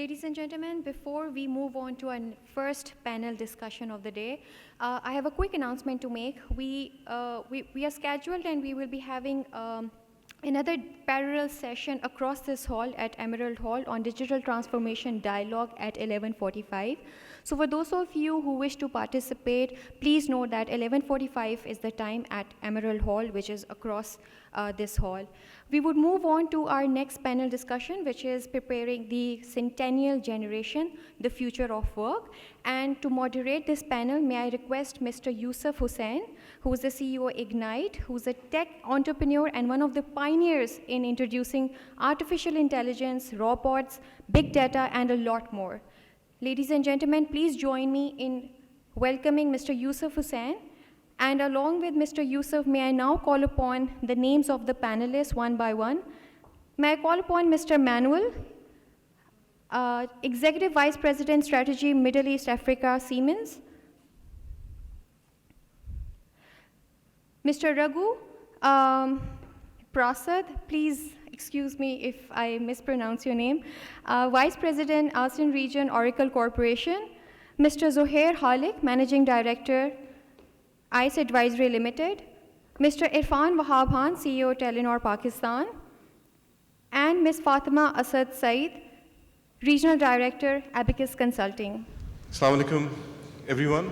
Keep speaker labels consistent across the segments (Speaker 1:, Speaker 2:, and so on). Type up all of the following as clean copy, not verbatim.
Speaker 1: Ladies and gentlemen, before we move on to our first panel discussion of the day, I have a quick announcement to make. We are scheduled and we will be having another parallel session across this hall at Emerald Hall on digital transformation dialogue at 11:45. So for those of you who wish to participate, please know that 11:45 is the time at Emerald Hall, which is across this hall. We would move on to our next panel discussion, which is preparing the Centennial generation, the future of work. And to moderate this panel, may I request Mr. Yusuf Hussain, who is the CEO of Ignite, who's a tech entrepreneur and one of the pioneers in introducing artificial intelligence, robots, big data, and a lot more. Ladies and gentlemen, please join me in welcoming Mr. Yusuf Hussain. And along with Mr. Yusuf, may I now call upon the names of the panelists one by one. May I call upon Mr. Manuel, Executive Vice President, Strategy, Middle East Africa, Siemens. Mr. Raghu, Prasad, please excuse me if I mispronounce your name, Vice President, ASEAN Region, Oracle Corporation. Mr. Zouhair Khaliq, Managing Director, ICE Advisory Limited, Mr. Irfan Wahab, CEO, Telenor, Pakistan, and Ms. Fatima Asad-Said, Regional Director, AbacusConsulting.
Speaker 2: Assalamu alaikum, everyone.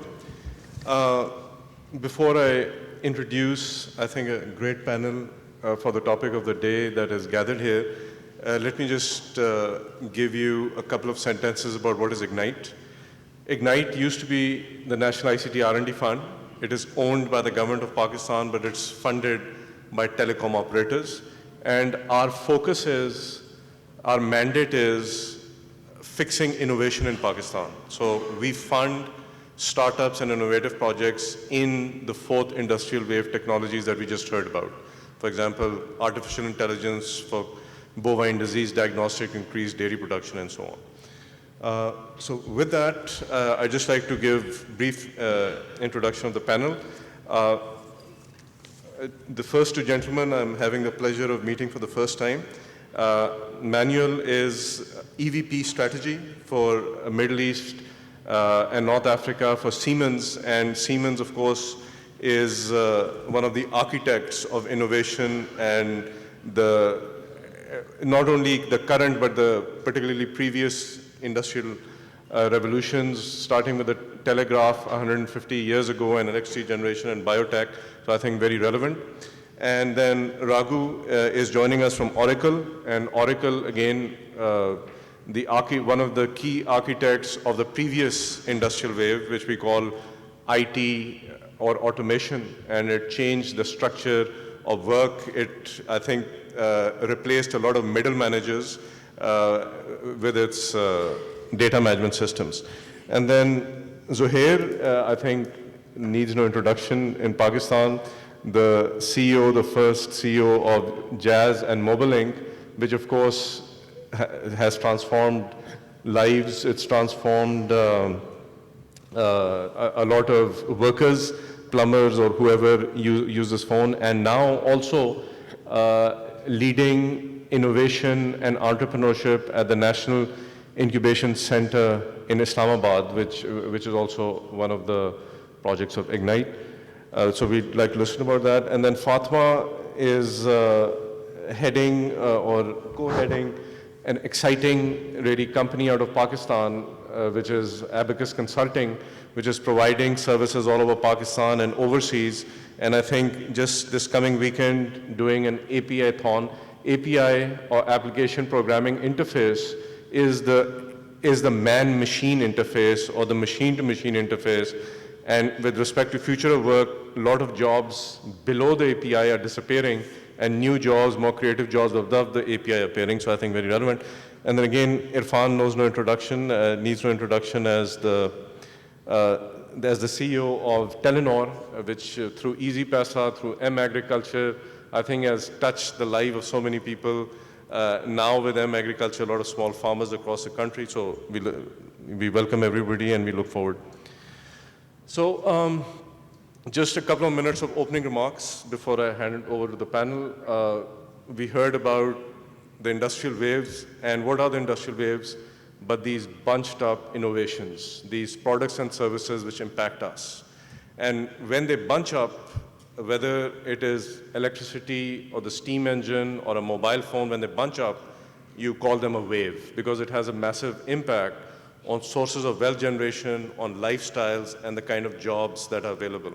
Speaker 2: Before I introduce, I think, a great panel for the topic of the day that is gathered here, let me just give you a couple of sentences about what is Ignite. Ignite used to be the National ICT R&D Fund. It is owned by the government of Pakistan, but it's funded by telecom operators. And our focus is, our mandate is fixing innovation in Pakistan. So we fund startups and innovative projects in the fourth industrial wave technologies that we just heard about. For example, artificial intelligence for bovine disease diagnostic, increased dairy production, and so on. So with that, I'd just like to give a brief introduction of the panel. The first two gentlemen I'm having the pleasure of meeting for the first time. Manuel is EVP strategy for Middle East and North Africa for Siemens, and Siemens, of course, is one of the architects of innovation and not only the current but the particularly previous industrial revolutions, starting with the telegraph 150 years ago and electricity generation and biotech, so I think very relevant. And then Raghu is joining us from Oracle, and Oracle, again, one of the key architects of the previous industrial wave, which we call IT or automation, and it changed the structure of work. It, I think, replaced a lot of middle managers with its data management systems. And then Zouhair, I think, needs no introduction. In Pakistan, the CEO, the first CEO of Jazz and Mobilink, which of course has transformed lives. It's transformed a lot of workers, plumbers, or whoever uses phone, and now also leading innovation and entrepreneurship at the National Incubation Center in Islamabad, which is also one of the projects of Ignite. So we'd like to listen about that. And then Fatima is heading or co-heading an exciting really company out of Pakistan, which is AbacusConsulting, which is providing services all over Pakistan and overseas. And I think just this coming weekend, doing an API-thon. API, or Application Programming Interface, is the man-machine interface or the machine-to-machine interface. And with respect to future of work, a lot of jobs below the API are disappearing, and new jobs, more creative jobs above the API are appearing, so I think very relevant. And then again, Irfan knows no introduction, needs no introduction as the CEO of Telenor, which through Easy Paisa, through M-Agriculture, I think has touched the life of so many people. Now with M-Agriculture, a lot of small farmers across the country, so we welcome everybody and we look forward. So just a couple of minutes of opening remarks before I hand it over to the panel. We heard about the industrial waves, and what are the industrial waves? but these bunched up innovations, these products and services which impact us. And when they bunch up, whether it is electricity or the steam engine or a mobile phone, when they bunch up, you call them a wave because it has a massive impact on sources of wealth generation, on lifestyles, and the kind of jobs that are available.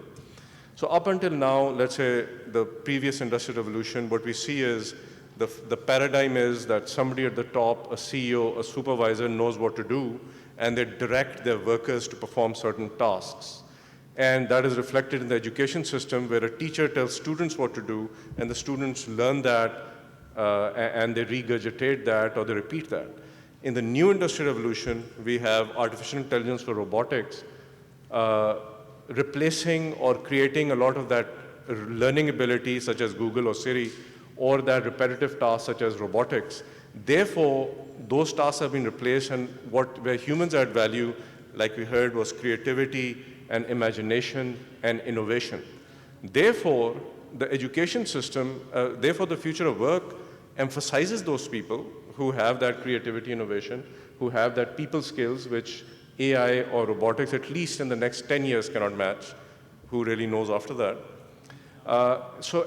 Speaker 2: So up until now, let's say the previous industrial revolution, what we see is the paradigm is that somebody at the top, a CEO, a supervisor knows what to do, and they direct their workers to perform certain tasks. And that is reflected in the education system where a teacher tells students what to do, and the students learn that, and they regurgitate that or they repeat that. In the new industrial revolution, we have artificial intelligence for robotics, replacing or creating a lot of that learning ability, such as Google or Siri, or that repetitive tasks such as robotics. Therefore, those tasks have been replaced, and where humans add value, like we heard, was creativity and imagination and innovation. Therefore, the education system, therefore the future of work emphasizes those people who have that creativity, innovation, who have that people skills, which AI or robotics, at least in the next 10 years, cannot match. Who really knows after that?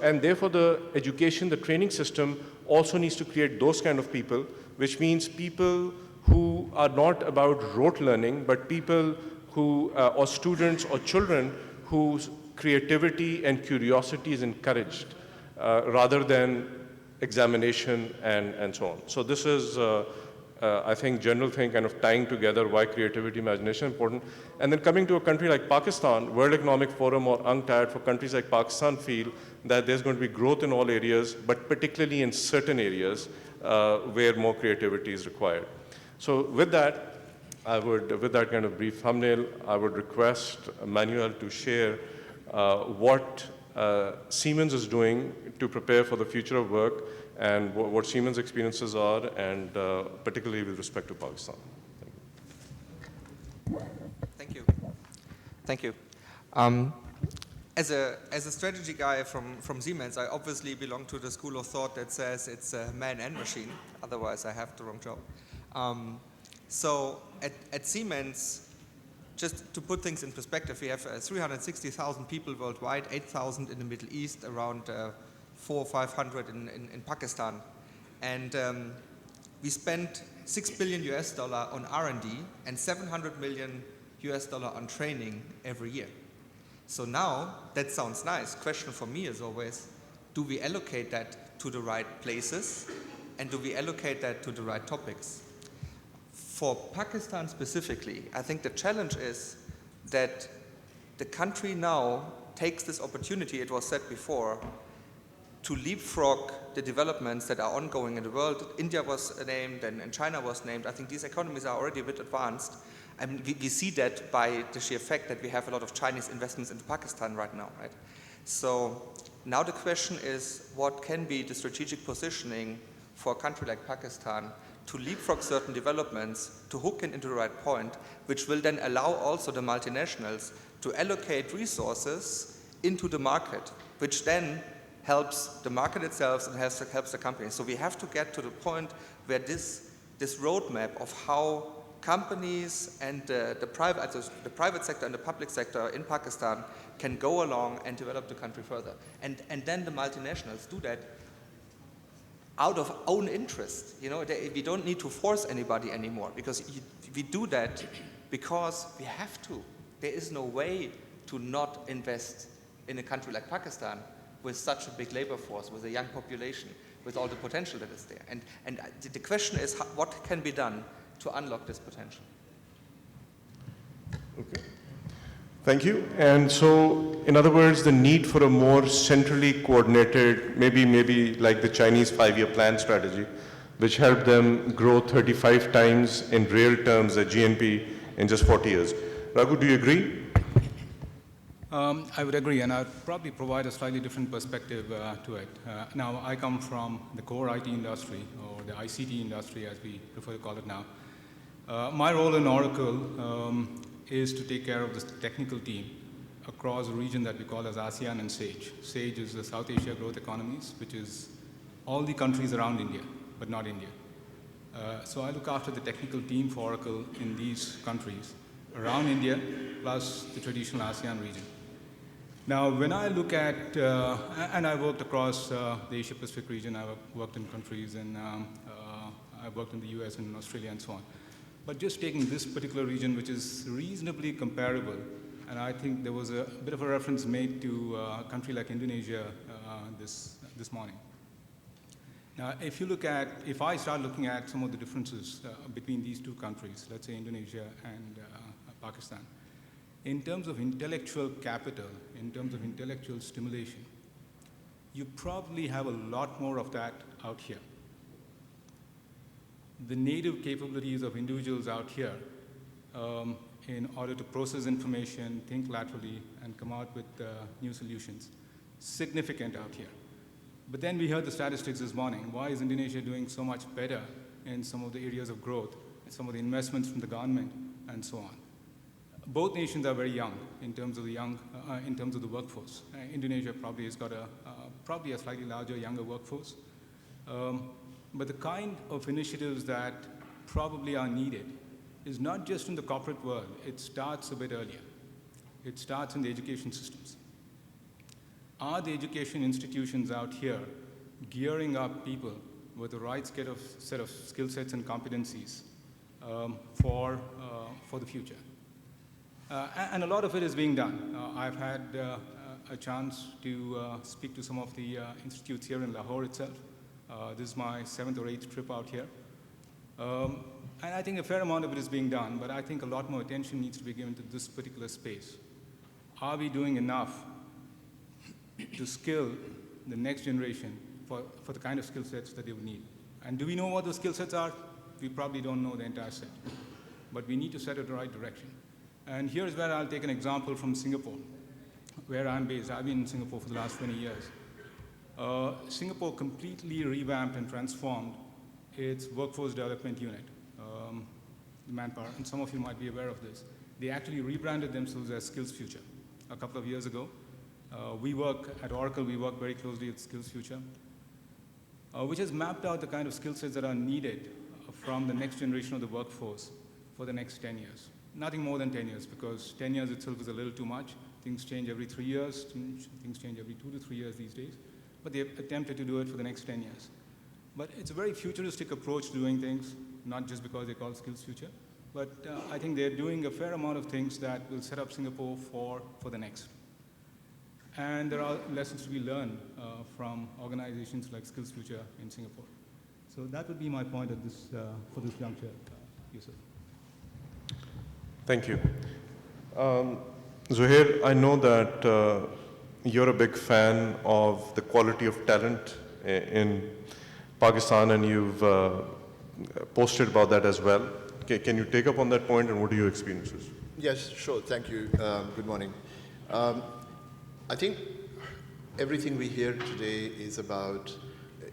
Speaker 2: And therefore the education, the training system also needs to create those kind of people, which means people who are not about rote learning, but people who, or students or children whose creativity and curiosity is encouraged rather than examination and so on. So this is, I think, general thing kind of tying together why creativity, imagination is important. And then coming to a country like Pakistan, World Economic Forum or UNCTAD for countries like Pakistan feel that there's going to be growth in all areas, but particularly in certain areas where more creativity is required. So with that, with that kind of brief thumbnail, I would request Manuel to share what Siemens is doing to prepare for the future of work and what Siemens' experiences are, and particularly with respect to Pakistan.
Speaker 3: Thank you. Thank you. As a strategy guy from Siemens, I obviously belong to the school of thought that says it's man and machine. Otherwise, I have the wrong job. So at Siemens, just to put things in perspective, we have 360,000 people worldwide, 8,000 in the Middle East, around 400 or 500 in Pakistan. And we spent $6 billion on R&D and $700 million on training every year. So now, that sounds nice. Question for me is always, do we allocate that to the right places? And do we allocate that to the right topics? For Pakistan specifically, I think the challenge is that the country now takes this opportunity, it was said before, to leapfrog the developments that are ongoing in the world. India was named and China was named. I think these economies are already a bit advanced. I mean, we see that by the sheer fact that we have a lot of Chinese investments into Pakistan right now, right? So now the question is, what can be the strategic positioning for a country like Pakistan to leapfrog certain developments, to hook into the right point, which will then allow also the multinationals to allocate resources into the market, which then helps the market itself and helps the company. So we have to get to the point where this roadmap of how companies and the private sector and the public sector in Pakistan can go along and develop the country further. And then the multinationals do that out of own interest. You know, we don't need to force anybody anymore, because we do that because we have to. There is no way to not invest in a country like Pakistan with such a big labor force, with a young population, with all the potential that is there. And the question is, what can be done to unlock this potential?
Speaker 2: Okay. Thank you. And so, in other words, the need for a more centrally coordinated, maybe like the Chinese 5-year plan strategy, which helped them grow 35 times in real terms at GNP in just 40 years. Raghu, do you agree?
Speaker 4: I would agree, and I'd probably provide a slightly different perspective to it. Now, I come from the core IT industry, or the ICT industry, as we prefer to call it now. My role in Oracle is to take care of this technical team across a region that we call as ASEAN and SAGE. SAGE is the South Asia Growth Economies, which is all the countries around India, but not India. So I look after the technical team for Oracle in these countries around India, plus the traditional ASEAN region. Now, when I look at, and I worked across the Asia-Pacific region, I worked in countries, and I've worked in the US and Australia and so on. But just taking this particular region, which is reasonably comparable, and I think there was a bit of a reference made to a country like Indonesia this morning. Now, if I start looking at some of the differences between these two countries, let's say Indonesia and Pakistan, in terms of intellectual capital, in terms of intellectual stimulation, you probably have a lot more of that out here. The native capabilities of individuals out here in order to process information, think laterally, and come out with new solutions, significant out here. But then we heard the statistics this morning. Why is Indonesia doing so much better in some of the areas of growth, some of the investments from the government, and so on? Both nations are very young in terms of the workforce. Indonesia probably has got probably a slightly larger, younger workforce. But the kind of initiatives that probably are needed is not just in the corporate world. It starts a bit earlier. It starts in the education systems. Are the education institutions out here gearing up people with the right set of skill sets and competencies for the future? And a lot of it is being done. I've had a chance to speak to some of the institutes here in Lahore itself. This is my 7th or 8th trip out here. And I think a fair amount of it is being done, but I think a lot more attention needs to be given to this particular space. Are we doing enough to skill the next generation for the kind of skill sets that they will need? And do we know what those skill sets are? We probably don't know the entire set. But we need to set it in the right direction. And here's where I'll take an example from Singapore, where I'm based. I've been in Singapore for the last 20 years. Singapore completely revamped and transformed its workforce development unit, the manpower, and some of you might be aware of this. They actually rebranded themselves as Skills Future a couple of years ago. At Oracle, we work very closely with Skills Future, which has mapped out the kind of skill sets that are needed from the next generation of the workforce for the next 10 years. Nothing more than 10 years, because 10 years itself is a little too much. Things change every 3 years. Things change every 2 to 3 years these days. But they've attempted to do it for the next 10 years. But it's a very futuristic approach to doing things, not just because they call it Skills Future, but I think they're doing a fair amount of things that will set up Singapore for the next. And there are lessons to be learned from organizations like Skills Future in Singapore. So that would be my point at for this juncture, Yusuf.
Speaker 2: Thank you. Zouhair, I know that you're a big fan of the quality of talent in Pakistan, and you've posted about that as well. Can you take up on that point, and what are your experiences?
Speaker 5: Yes, sure. Thank you. Good morning. I think everything we hear today is about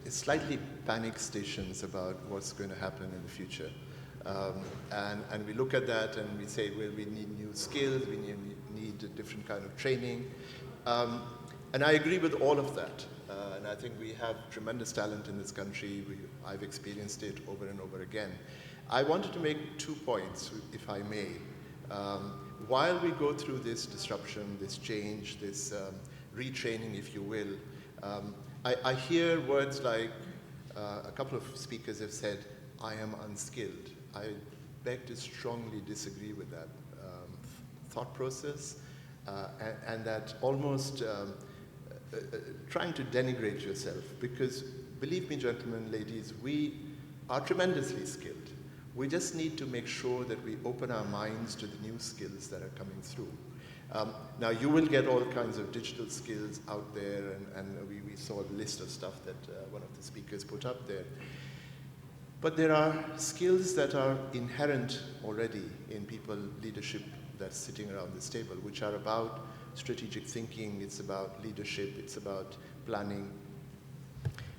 Speaker 5: slightly panic stations about what's going to happen in the future. And we look at that and we say, well, we need new skills, we need a different kind of training. And I agree with all of that. And I think we have tremendous talent in this country. I've experienced it over and over again. I wanted to make 2 points, if I may. While we go through this disruption, this change, this retraining, if you will, I hear words like a couple of speakers have said, I am unskilled. I beg to strongly disagree with that thought process and that almost trying to denigrate yourself, because believe me, gentlemen, ladies, we are tremendously skilled. We just need to make sure that we open our minds to the new skills that are coming through. Now, you will get all kinds of digital skills out there, and we saw a list of stuff that one of the speakers put up there. But there are skills that are inherent already in people, leadership that's sitting around this table, which are about strategic thinking, it's about leadership, it's about planning.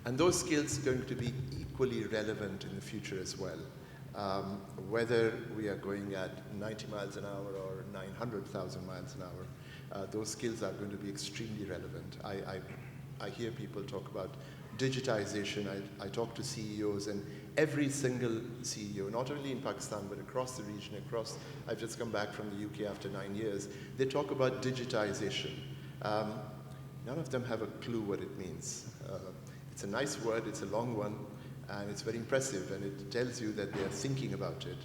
Speaker 5: And those skills are going to be equally relevant in the future as well. Whether we are going at 90 miles an hour or 900,000 miles an hour, those skills are going to be extremely relevant. I hear people talk about digitization. I talk to CEOs, and every single CEO, not only in Pakistan, but across the region, I've just come back from the UK after 9 years, they talk about digitization. None of them have a clue what it means. It's a nice word, it's a long one, and it's very impressive, and it tells you that they are thinking about it.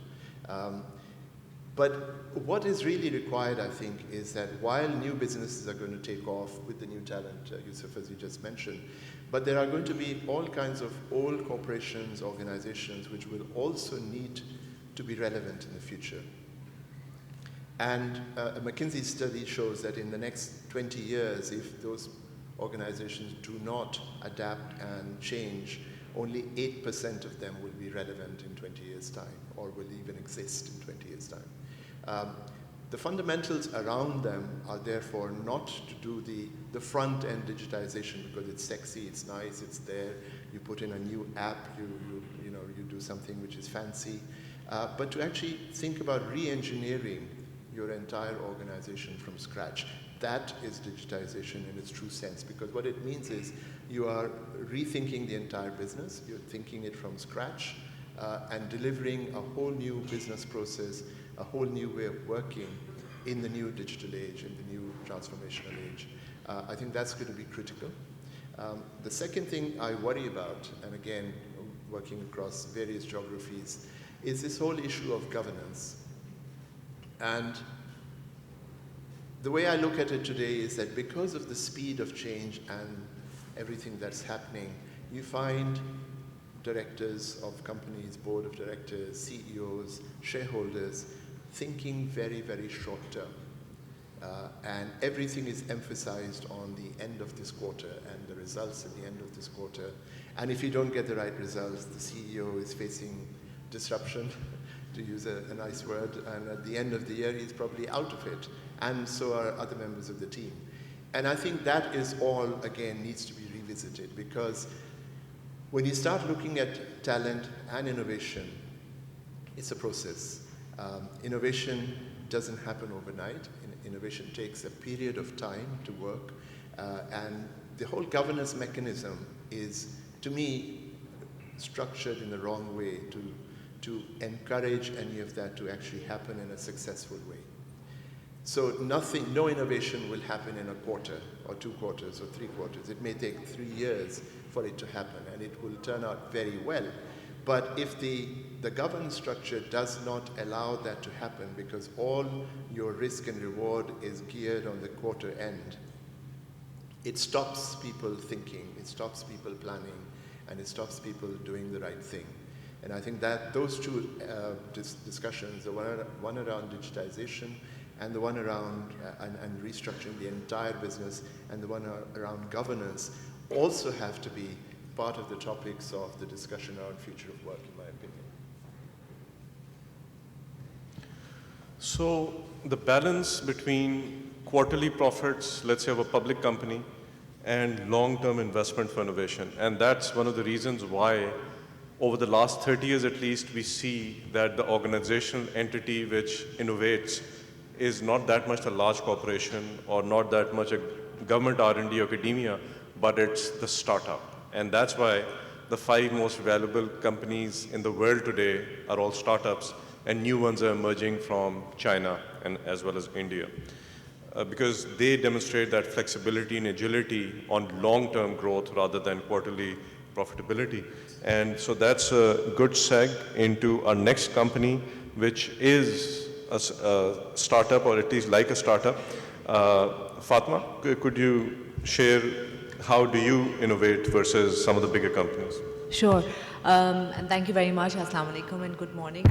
Speaker 5: But what is really required, I think, is that while new businesses are going to take off with the new talent, Yusuf, as you just mentioned, but there are going to be all kinds of old corporations, organizations, which will also need to be relevant in the future. And a McKinsey study shows that in the next 20 years, if those organizations do not adapt and change, only 8% of them will be relevant in 20 years' time, or will even exist in 20 years' time. The fundamentals around them are therefore not to do the front-end digitization because it's sexy, it's nice, it's there. You put in a new app, you do something which is fancy, but to actually think about re-engineering your entire organization from scratch. That is digitization in its true sense, because what it means is you are rethinking the entire business, you're thinking it from scratch, and delivering a whole new business process, a whole new way of working in the new digital age, in the new transformational age. I think that's going to be critical. The second thing I worry about, and again, working across various geographies, is this whole issue of governance. And the way I look at it today is that because of the speed of change and everything that's happening, you find directors of companies, board of directors, CEOs, shareholders, thinking very, very short term. And everything is emphasized on the end of this quarter and the results at the end of this quarter. And if you don't get the right results, the CEO is facing disruption, to use a nice word, and at the end of the year, he's probably out of it. And so are other members of the team. And I think that is all, again, needs to be revisited, because when you start looking at talent and innovation, it's a process. Innovation doesn't happen overnight. Innovation takes a period of time to work. And the whole governance mechanism is, to me, structured in the wrong way to encourage any of that to actually happen in a successful way. So no innovation will happen in a quarter or 2 quarters or 3 quarters. It may take 3 years for it to happen, and it will turn out very well. But if the governance structure does not allow that to happen, because all your risk and reward is geared on the quarter end, it stops people thinking, it stops people planning, and it stops people doing the right thing. And I think that those two discussions, the one around digitization and the one around and restructuring the entire business, and the one around governance, also have to be part of the topics of the discussion around future of work, in my opinion.
Speaker 2: So the balance between quarterly profits, let's say of a public company, and long-term investment for innovation. And that's one of the reasons why over the last 30 years at least, we see that the organizational entity which innovates is not that much a large corporation or not that much a government R&D or academia, but it's the startup. And that's why the 5 most valuable companies in the world today are all startups, and new ones are emerging from China and as well as India. Because they demonstrate that flexibility and agility on long-term growth rather than quarterly profitability. And so that's a good seg into our next company, which is a startup, or at least like a startup. Fatima, could you share how do you innovate versus some of the bigger companies?
Speaker 6: Sure. And thank you very much. Assalamu alaikum and good morning.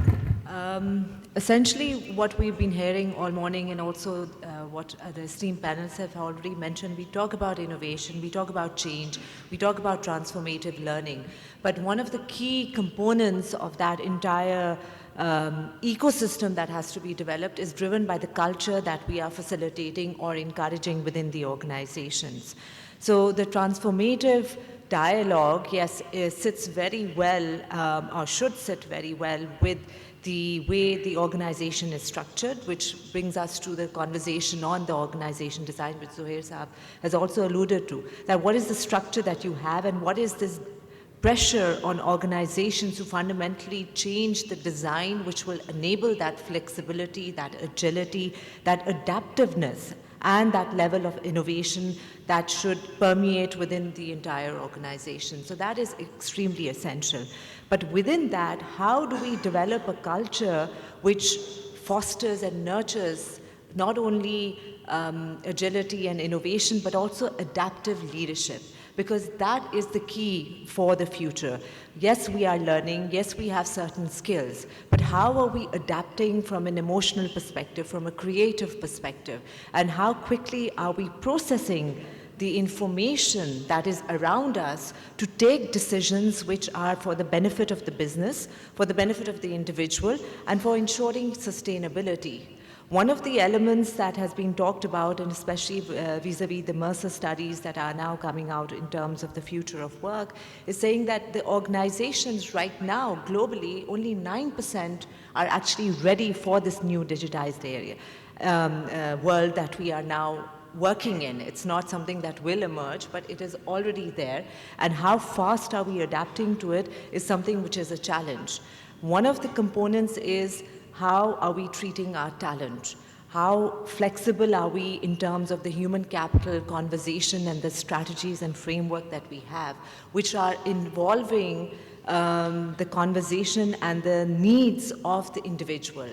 Speaker 6: Essentially, what we've been hearing all morning, and also what the esteemed panelists have already mentioned, we talk about innovation, we talk about change, we talk about transformative learning. But one of the key components of that entire ecosystem that has to be developed is driven by the culture that we are facilitating or encouraging within the organizations. So the transformative dialogue, yes, sits very well, or should sit very well with the way the organization is structured, which brings us to the conversation on the organization design, which Zouhair Saab has also alluded to. That what is the structure that you have, and what is this pressure on organizations to fundamentally change the design which will enable that flexibility, that agility, that adaptiveness, and that level of innovation that should permeate within the entire organization. So that is extremely essential. But within that, how do we develop a culture which fosters and nurtures not only agility and innovation, but also adaptive leadership? Because that is the key for the future. Yes, we are learning, yes, we have certain skills, but how are we adapting from an emotional perspective, from a creative perspective, and how quickly are we processing the information that is around us to take decisions which are for the benefit of the business, for the benefit of the individual, and for ensuring sustainability. One of the elements that has been talked about, and especially vis-a-vis the Mercer studies that are now coming out in terms of the future of work, is saying that the organizations right now, globally, only 9% are actually ready for this new digitized world that we are now working in. It's not something that will emerge, but it is already there. And how fast are we adapting to it is something which is a challenge. One of the components is how are we treating our talent? How flexible are we in terms of the human capital conversation and the strategies and framework that we have, which are involving the conversation and the needs of the individual?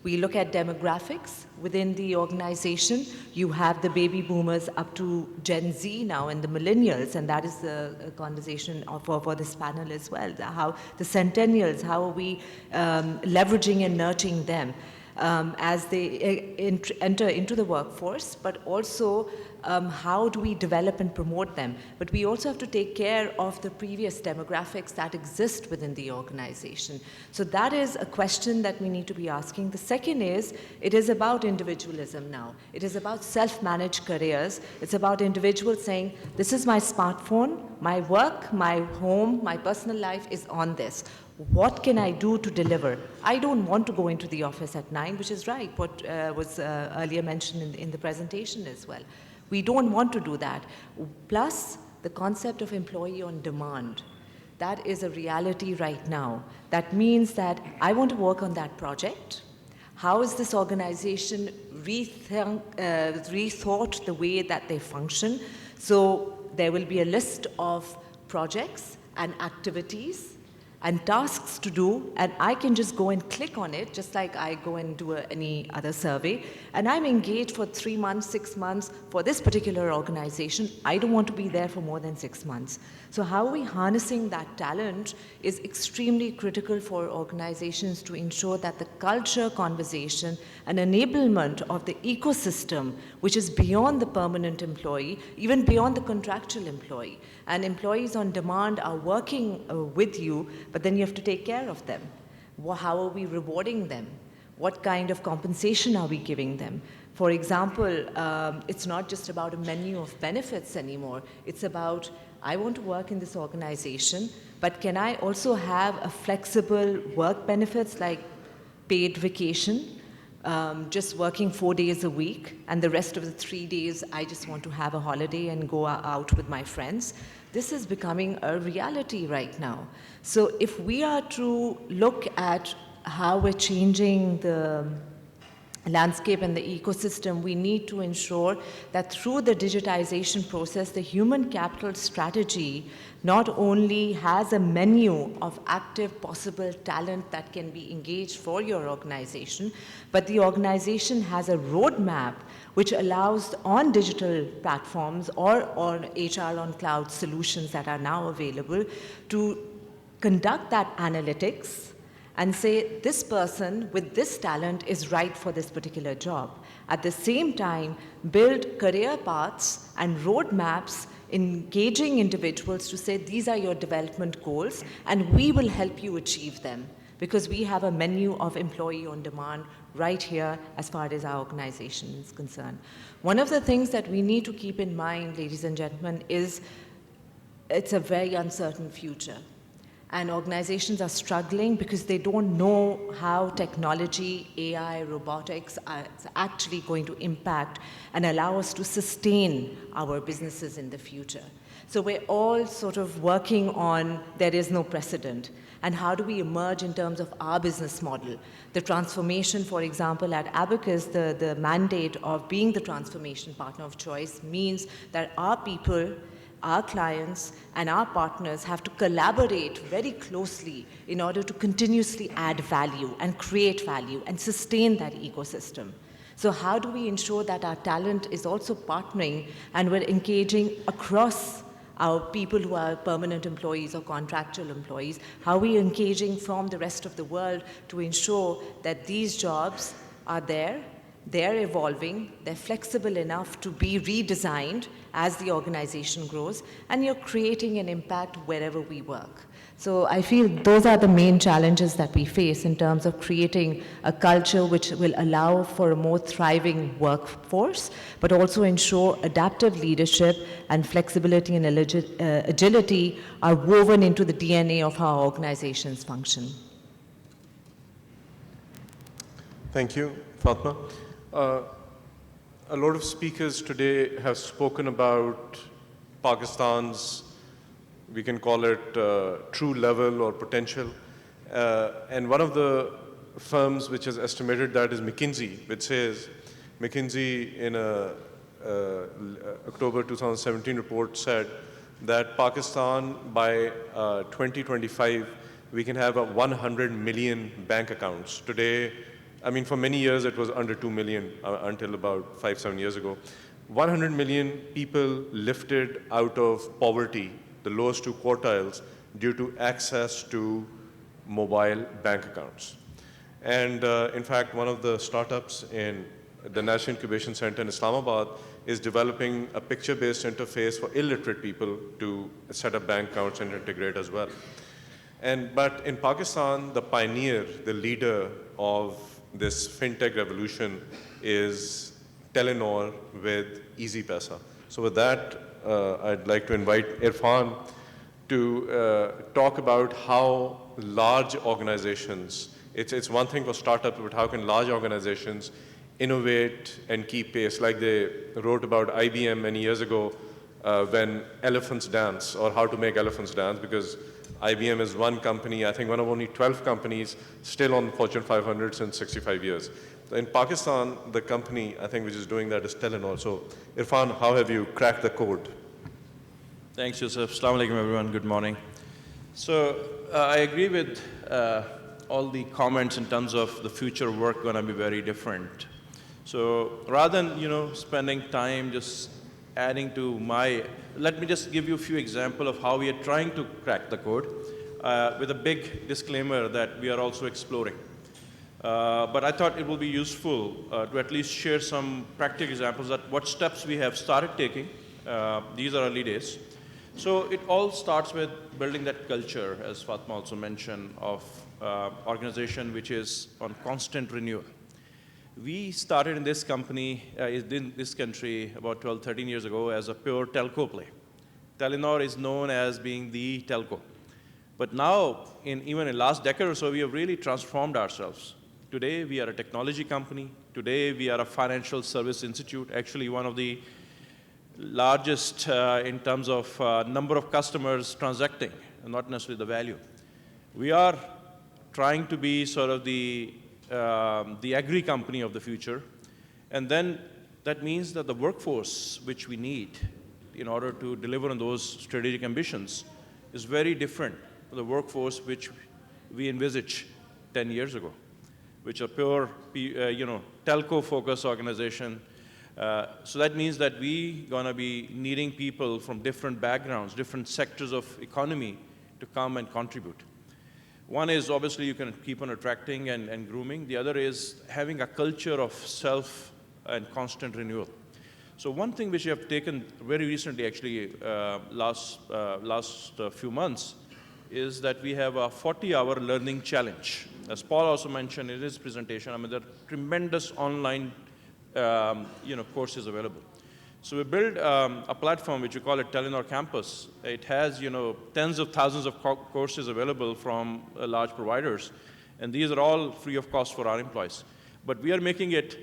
Speaker 6: We look at demographics within the organization. You have the baby boomers up to Gen Z now and the millennials, and that is the conversation for this panel as well. How the Centennials, how are we leveraging and nurturing them as they enter into the workforce, but also how do we develop and promote them? But we also have to take care of the previous demographics that exist within the organization. So that is a question that we need to be asking. The second is, it is about individualism now. It is about self-managed careers. It's about individuals saying, this is my smartphone, my work, my home, my personal life is on this. What can I do to deliver? I don't want to go into the office at 9, which is right, what was earlier mentioned in the presentation as well. We don't want to do that. Plus, the concept of employee on demand. That is a reality right now. That means that I want to work on that project. How is this organization rethought the way that they function? So there will be a list of projects and activities and tasks to do, and I can just go and click on it, just like I go and do any other survey, and I'm engaged for 3 months, 6 months for this particular organization. I don't want to be there for more than 6 months. So how are we harnessing that talent is extremely critical for organizations to ensure that the culture conversation and enablement of the ecosystem, which is beyond the permanent employee, even beyond the contractual employee, and employees on demand are working with you, but then you have to take care of them. How are we rewarding them? What kind of compensation are we giving them? For example, it's not just about a menu of benefits anymore. It's about, I want to work in this organization, but can I also have a flexible work benefits like paid vacation, just working 4 days a week, and the rest of the 3 days I just want to have a holiday and go out with my friends. This is becoming a reality right now. So if we are to look at how we're changing the landscape and the ecosystem, we need to ensure that through the digitization process, the human capital strategy not only has a menu of active possible talent that can be engaged for your organization, but the organization has a roadmap which allows on digital platforms or on HR on cloud solutions that are now available to conduct that analytics and say, this person with this talent is right for this particular job. At the same time, build career paths and roadmaps engaging individuals to say, these are your development goals, and we will help you achieve them, because we have a menu of employee on demand right here as far as our organization is concerned. One of the things that we need to keep in mind, ladies and gentlemen, is it's a very uncertain future. And organizations are struggling because they don't know how technology, AI, robotics are actually going to impact and allow us to sustain our businesses in the future. So we're all sort of working on there is no precedent. And how do we emerge in terms of our business model? The transformation, for example, at Abacus, the mandate of being the transformation partner of choice means that our people, our clients, and our partners have to collaborate very closely in order to continuously add value and create value and sustain that ecosystem. So how do we ensure that our talent is also partnering and we're engaging across our people who are permanent employees or contractual employees? How are we engaging from the rest of the world to ensure that these jobs are there, they're evolving, they're flexible enough to be redesigned as the organization grows, and you're creating an impact wherever we work. So I feel those are the main challenges that we face in terms of creating a culture which will allow for a more thriving workforce, but also ensure adaptive leadership and flexibility and agility are woven into the DNA of how organizations function.
Speaker 2: Thank you, Fatima. A lot of speakers today have spoken about Pakistan's, we can call it true level or potential. And one of the firms which has estimated that is McKinsey, which says, McKinsey in a October 2017 report said that Pakistan by 2025, we can have 100 million bank accounts. Today, I mean, for many years it was under 2 million until about 5-7 years ago. 100 million people lifted out of poverty, the lowest two quartiles, due to access to mobile bank accounts. And in fact, one of the startups in the National Incubation Center in Islamabad is developing a picture-based interface for illiterate people to set up bank accounts and integrate as well. But in Pakistan, the pioneer, the leader of this fintech revolution is Telenor with Easy Paisa. So with that, I'd like to invite Irfan to talk about how large organizations, it's one thing for startups, but how can large organizations innovate and keep pace, like they wrote about IBM many years ago when elephants dance, or how to make elephants dance, because IBM is one company, I think one of only 12 companies still on Fortune 500 since 65 years. In Pakistan, the company, I think, which is doing that is Telenor. So, Irfan, how have you cracked the code?
Speaker 7: Thanks, Yusuf. Assalamu alaikum, everyone. Good morning. So, I agree with all the comments in terms of the future work going to be very different. So, rather than, spending time just adding to let me just give you a few examples of how we are trying to crack the code with a big disclaimer that we are also exploring. But I thought it will be useful to at least share some practical examples that what steps we have started taking. These are early days. So it all starts with building that culture, as Fatima also mentioned, of organization which is on constant renewal. We started in this company, in this country about 12, 13 years ago as a pure telco play. Telenor is known as being the telco. But now, even in the last decade or so, we have really transformed ourselves. Today, we are a technology company. Today, we are a financial service institute, actually one of the largest in terms of number of customers transacting, and not necessarily the value. We are trying to be sort of the agri company of the future. And then that means that the workforce which we need in order to deliver on those strategic ambitions is very different from the workforce which we envisaged 10 years ago, which are pure, telco-focused organization. So that means that we gonna be needing people from different backgrounds, different sectors of economy to come and contribute. One is obviously you can keep on attracting and grooming. The other is having a culture of self and constant renewal. So one thing which we have taken very recently, actually last few months, is that we have a 40-hour learning challenge. As Paul also mentioned in his presentation, there are tremendous online courses available. So we built a platform which we call it Telenor Campus. It has tens of thousands of courses available from large providers, and these are all free of cost for our employees. But we are making it,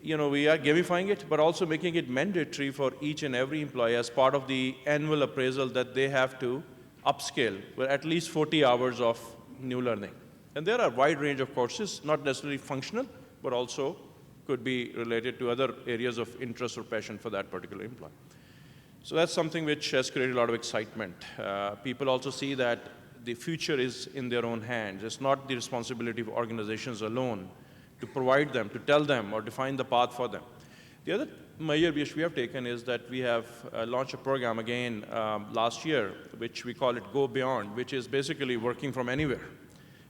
Speaker 7: we are gamifying it, but also making it mandatory for each and every employee as part of the annual appraisal that they have to upscale with at least 40 hours of new learning. And there are a wide range of courses, not necessarily functional, but also could be related to other areas of interest or passion for that particular employee. So that's something which has created a lot of excitement. People also see that the future is in their own hands. It's not the responsibility of organizations alone to provide them, to tell them, or define the path for them. The other measure which we have taken is that we have launched a program again last year, which we call it Go Beyond, which is basically working from anywhere.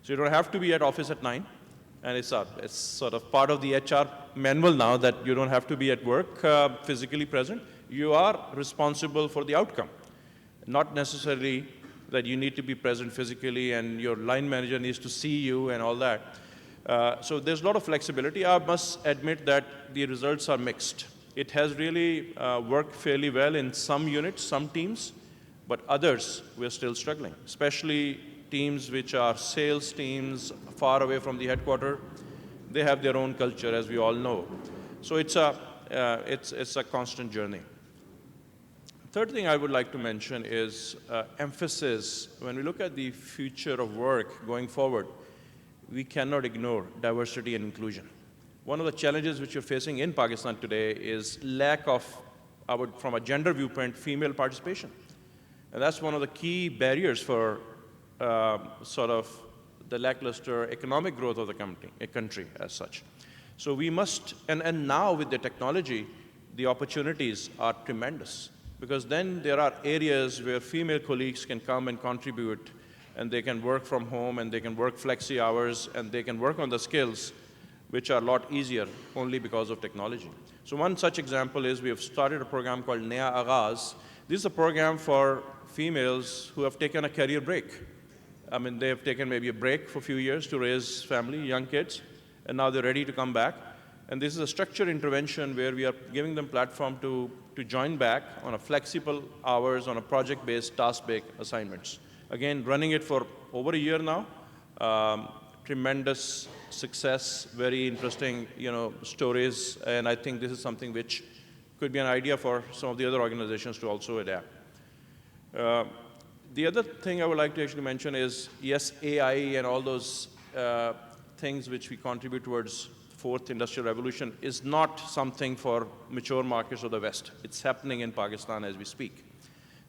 Speaker 7: So you don't have to be at office at 9, and it's sort of part of the HR manual now that you don't have to be at work physically present. You are responsible for the outcome, not necessarily that you need to be present physically and your line manager needs to see you and all that. So there's a lot of flexibility. I must admit that the results are mixed. It has really worked fairly well in some units, some teams, but others we're still struggling, especially teams which are sales teams far away from the headquarters. They have their own culture, as we all know. So it's a constant journey. Third thing I would like to mention is emphasis. When we look at the future of work going forward, we cannot ignore diversity and inclusion. One of the challenges which you're facing in Pakistan today is lack of, from a gender viewpoint, female participation. And that's one of the key barriers for sort of the lackluster economic growth of the country as such. So we must, and now with the technology, the opportunities are tremendous, because then there are areas where female colleagues can come and contribute, and they can work from home, and they can work flexi hours, and they can work on the skills which are a lot easier only because of technology. So one such example is we have started a program called Naya Agaz. This is a program for females who have taken a career break. I mean, they have taken maybe a break for a few years to raise family, young kids, and now they're ready to come back. And this is a structured intervention where we are giving them platform to join back on a flexible hours, on a project-based, task-based assignments. Again, running it for over a year now. Tremendous success, very interesting, stories, and I think this is something which could be an idea for some of the other organizations to also adapt. The other thing I would like to actually mention is, yes, AI and all those things which we contribute towards fourth industrial revolution is not something for mature markets of the West. It's happening in Pakistan as we speak.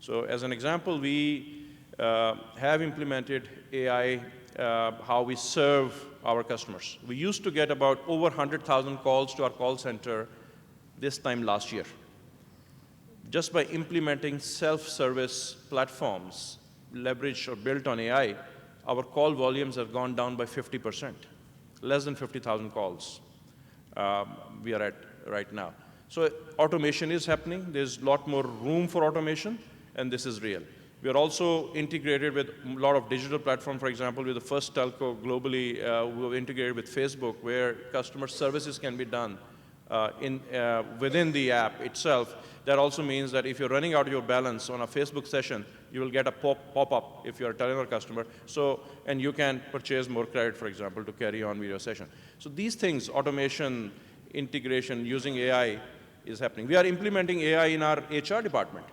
Speaker 7: So as an example, we have implemented AI, how we serve our customers. We used to get about over 100,000 calls to our call center this time last year. Just by implementing self-service platforms, leveraged or built on AI, our call volumes have gone down by 50%. Less than 50,000 calls we are at right now. So automation is happening. There's a lot more room for automation, and this is real. We are also integrated with a lot of digital platforms. For example, we're the first telco globally who have integrated with Facebook, where customer services can be done within the app itself. That also means that if you're running out of your balance on a Facebook session, you will get a pop-up if you're a Telenor customer. So, and you can purchase more credit, for example, to carry on with your session. So these things, automation, integration, using AI is happening. We are implementing AI in our HR department,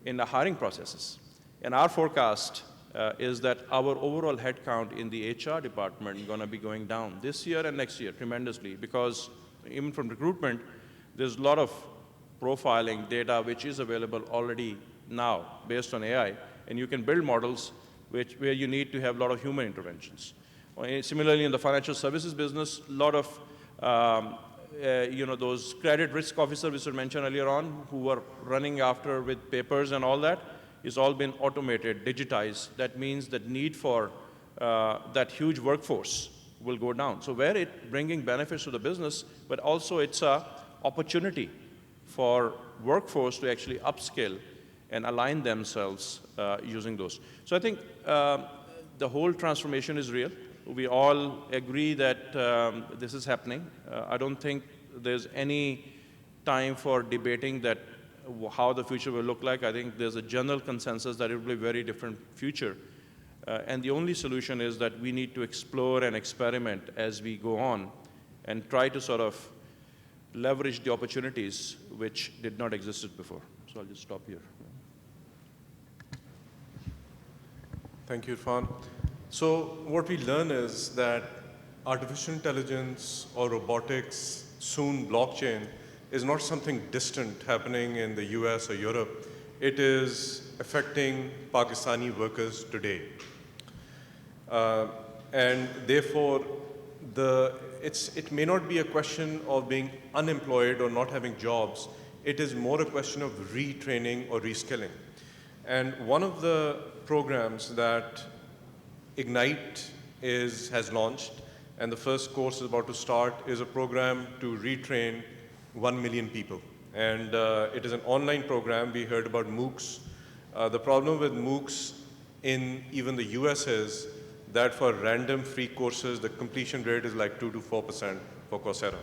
Speaker 7: in the hiring processes. And our forecast is that our overall headcount in the HR department is going to be going down this year and next year tremendously, because even from recruitment, there's a lot of profiling data which is available already now based on AI, and you can build models where you need to have a lot of human interventions. Similarly, in the financial services business, a lot of those credit risk officers which were mentioned earlier on, who were running after with papers and all that, is all been automated, digitized. That means that need for that huge workforce will go down. So where it bringing benefits to the business, but also it's a opportunity for workforce to actually upskill and align themselves using those. So I think the whole transformation is real. We all agree that this is happening. I don't think there's any time for debating that how the future will look like. I think there's a general consensus that it will be a very different future. And the only solution is that we need to explore and experiment as we go on and try to sort of leverage the opportunities which did not exist before. So I'll just stop here.
Speaker 2: Thank you, Irfan. So what we learn is that artificial intelligence or robotics, soon blockchain, is not something distant happening in the US or Europe. It is affecting Pakistani workers today. And therefore, it may not be a question of being unemployed or not having jobs. It is more a question of retraining or reskilling. And one of the programs that Ignite has launched, and the first course is about to start, is a program to retrain 1 million people. And it is an online program. We heard about MOOCs. The problem with MOOCs in even the US is that for random free courses, the completion rate is like 2 to 4% for Coursera.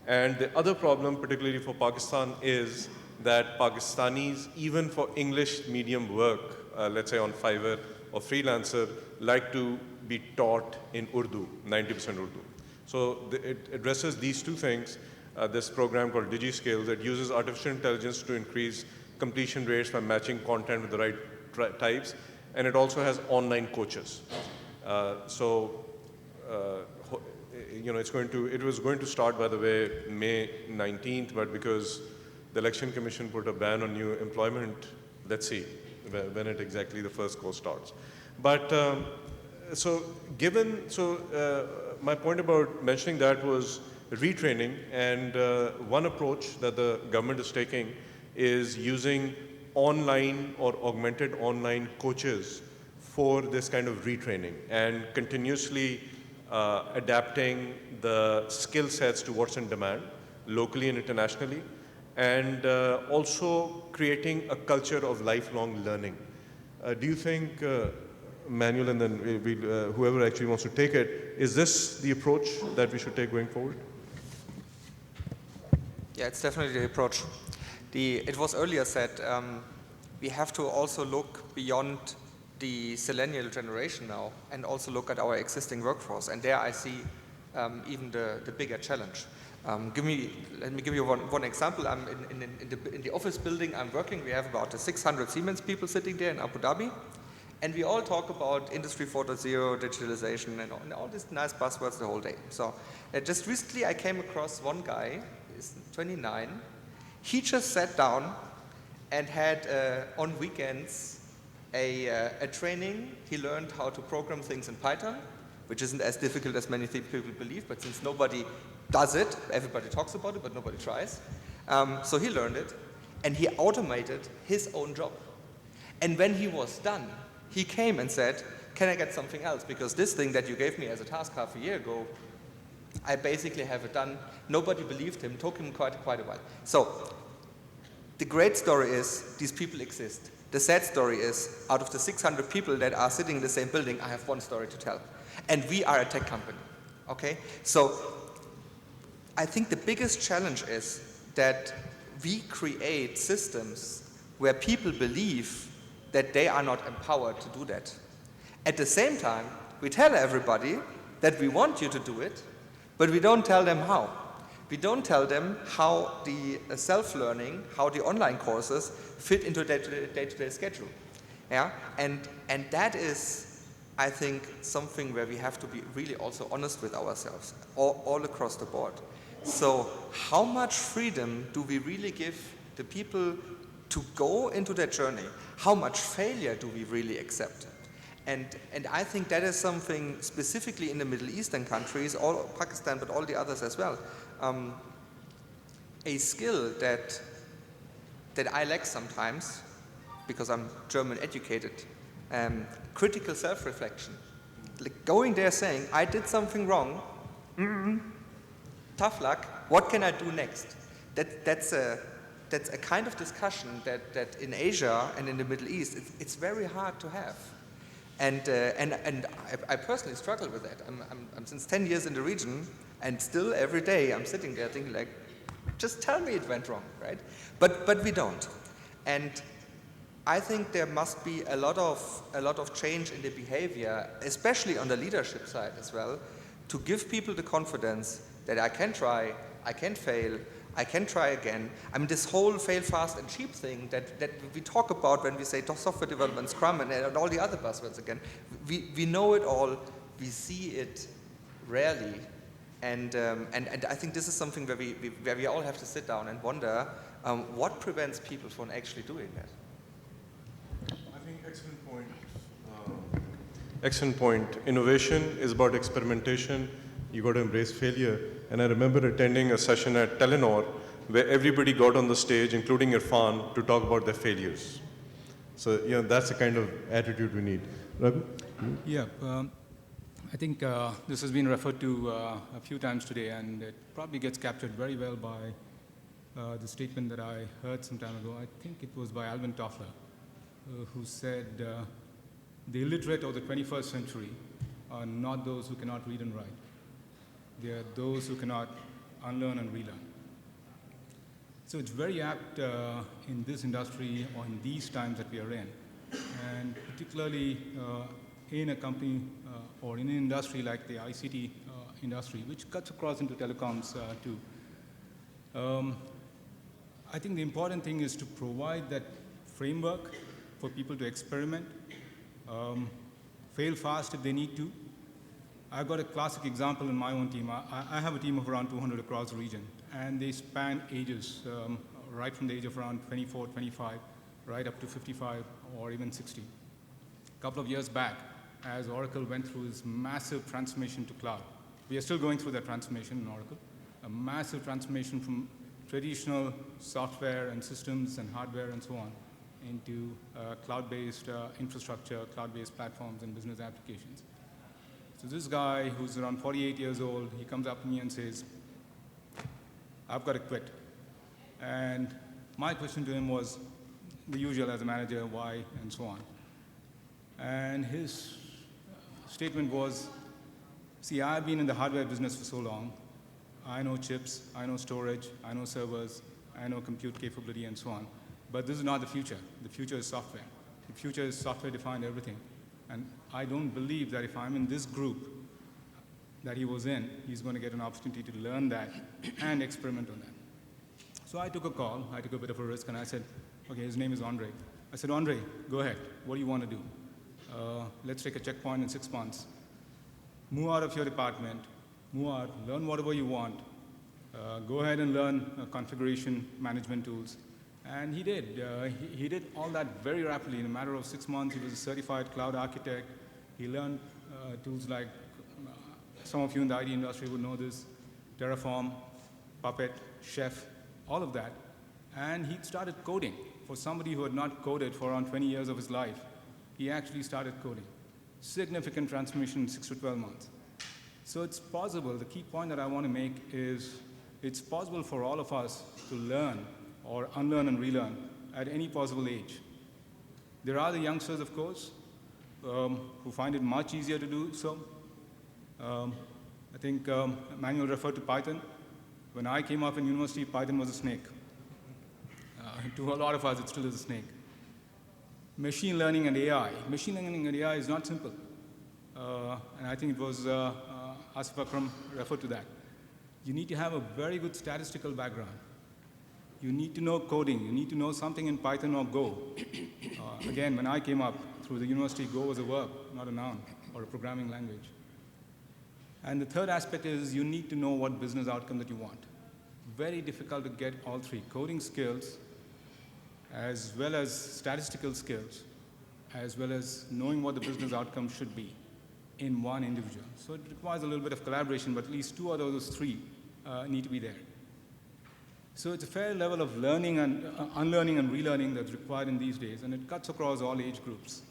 Speaker 2: And the other problem, particularly for Pakistan, is that Pakistanis, even for English medium work, let's say on Fiverr or Freelancer, like to be taught in Urdu, 90% Urdu. So it addresses these two things. This program called DigiScale that uses artificial intelligence to increase completion rates by matching content with the right types. And it also has online coaches. It was going to start, by the way, May 19th, but because the Election Commission put a ban on new employment, let's see when it exactly the first course starts. But my point about mentioning that was retraining, and one approach that the government is taking is using online or augmented online coaches for this kind of retraining and continuously adapting the skill sets to what's in demand locally and internationally, and also creating a culture of lifelong learning. Do you think, Manuel, and then whoever actually wants to take it, is this the approach that we should take going forward?
Speaker 3: Yeah, it's definitely the approach. It was earlier said we have to also look beyond the Centennial generation now and also look at our existing workforce. And there I see even the bigger challenge. Let me give you one example. I'm in the office building I'm working. We have about 600 Siemens people sitting there in Abu Dhabi. And we all talk about Industry 4.0, digitalization, and all these nice buzzwords the whole day. So just recently I came across one guy, he's 29. He just sat down and had on weekends a training. He learned how to program things in Python, which isn't as difficult as many people believe, but since nobody does it, everybody talks about it, but nobody tries. So he learned it, and he automated his own job. And when he was done, he came and said, can I get something else? Because this thing that you gave me as a task half a year ago, I basically have it done. Nobody believed him, took him quite a while. So the great story is these people exist. The sad story is out of the 600 people that are sitting in the same building, I have one story to tell. And we are a tech company, okay? So I think the biggest challenge is that we create systems where people believe that they are not empowered to do that. At the same time, we tell everybody that we want you to do it, but we don't tell them how. We don't tell them how the self-learning, how the online courses fit into their day-to-day schedule. Yeah? And that is, I think, something where we have to be really also honest with ourselves, all across the board. So how much freedom do we really give the people to go into their journey? How much failure do we really accept? And I think that is something specifically in the Middle Eastern countries, all Pakistan, but all the others as well, a skill that I lack sometimes, because I'm German educated, critical self-reflection. Like going there saying, I did something wrong, tough luck, what can I do next? That's a kind of discussion that in Asia and in the Middle East, it's very hard to have. And I personally struggle with that. I'm since 10 years in the region, and still every day I'm sitting there thinking like, Just tell me it went wrong, right? But we don't. And I think there must be a lot of change in the behavior, especially on the leadership side as well, to give people the confidence that I can try, I can fail, I can try again. I mean, this whole fail fast and cheap thing that we talk about when we say software development, Scrum, and all the other buzzwords again, we know it all, we see it rarely, and I think this is something where we all have to sit down and wonder what prevents people from actually doing that.
Speaker 2: I think excellent point. Excellent point. Innovation is about experimentation. You got to embrace failure. And I remember attending a session at Telenor where everybody got on the stage, including Irfan, to talk about their failures. So, that's the kind of attitude we need. Raghu?
Speaker 4: Yeah, I think this has been referred to a few times today, and it probably gets captured very well by the statement that I heard some time ago. I think it was by Alvin Toffler, who said, the illiterate of the 21st century are not those who cannot read and write. They are those who cannot unlearn and relearn. So it's very apt in this industry or in these times that we are in, and particularly in a company or in an industry like the ICT industry, which cuts across into telecoms too. I think the important thing is to provide that framework for people to experiment, fail fast if they need to. I've got a classic example in my own team. I have a team of around 200 across the region, and they span ages, right from the age of around 24, 25, right up to 55 or even 60. A couple of years back, as Oracle went through this massive transformation to cloud, we are still going through that transformation in Oracle, a massive transformation from traditional software and systems and hardware and so on into cloud-based infrastructure, cloud-based platforms and business applications. So this guy, who's around 48 years old, he comes up to me and says, I've got to quit. And my question to him was the usual as a manager, why, and so on. And his statement was, see, I've been in the hardware business for so long. I know chips, I know storage, I know servers, I know compute capability, and so on. But this is not the future. The future is software. The future is software-defined everything. And I don't believe that if I'm in this group that he was in, he's going to get an opportunity to learn that and experiment on that. So I took a call. I took a bit of a risk, and I said, okay, his name is Andre. I said, Andre, go ahead. What do you want to do? Let's take a checkpoint in 6 months. Move out of your department. Move out. Learn whatever you want. Go ahead and learn configuration management tools. And he did. He did all that very rapidly. In a matter of 6 months, he was a certified cloud architect. He learned tools like, some of you in the IT industry would know this, Terraform, Puppet, Chef, all of that. And he started coding. For somebody who had not coded for around 20 years of his life, he actually started coding. Significant transformation in 6 to 12 months. So it's possible. The key point that I want to make is it's possible for all of us to learn or unlearn and relearn at any possible age. There are the youngsters, of course, who find it much easier to do so. I think Manuel referred to Python. When I came up in university, Python was a snake. To a lot of us, it still is a snake. Machine learning and AI. Machine learning and AI is not simple. And I think it was Asif Akram referred to that. You need to have a very good statistical background. You need to know coding. You need to know something in Python or Go. Again, when I came up through the university, Go was a verb, not a noun or a programming language. And the third aspect is you need to know what business outcome that you want. Very difficult to get all three: coding skills, as well as statistical skills, as well as knowing what the business outcome should be in one individual. So it requires a little bit of collaboration, but at least two out of those three need to be there. So it's a fair level of learning and unlearning and relearning that's required in these days, and it cuts across all age groups.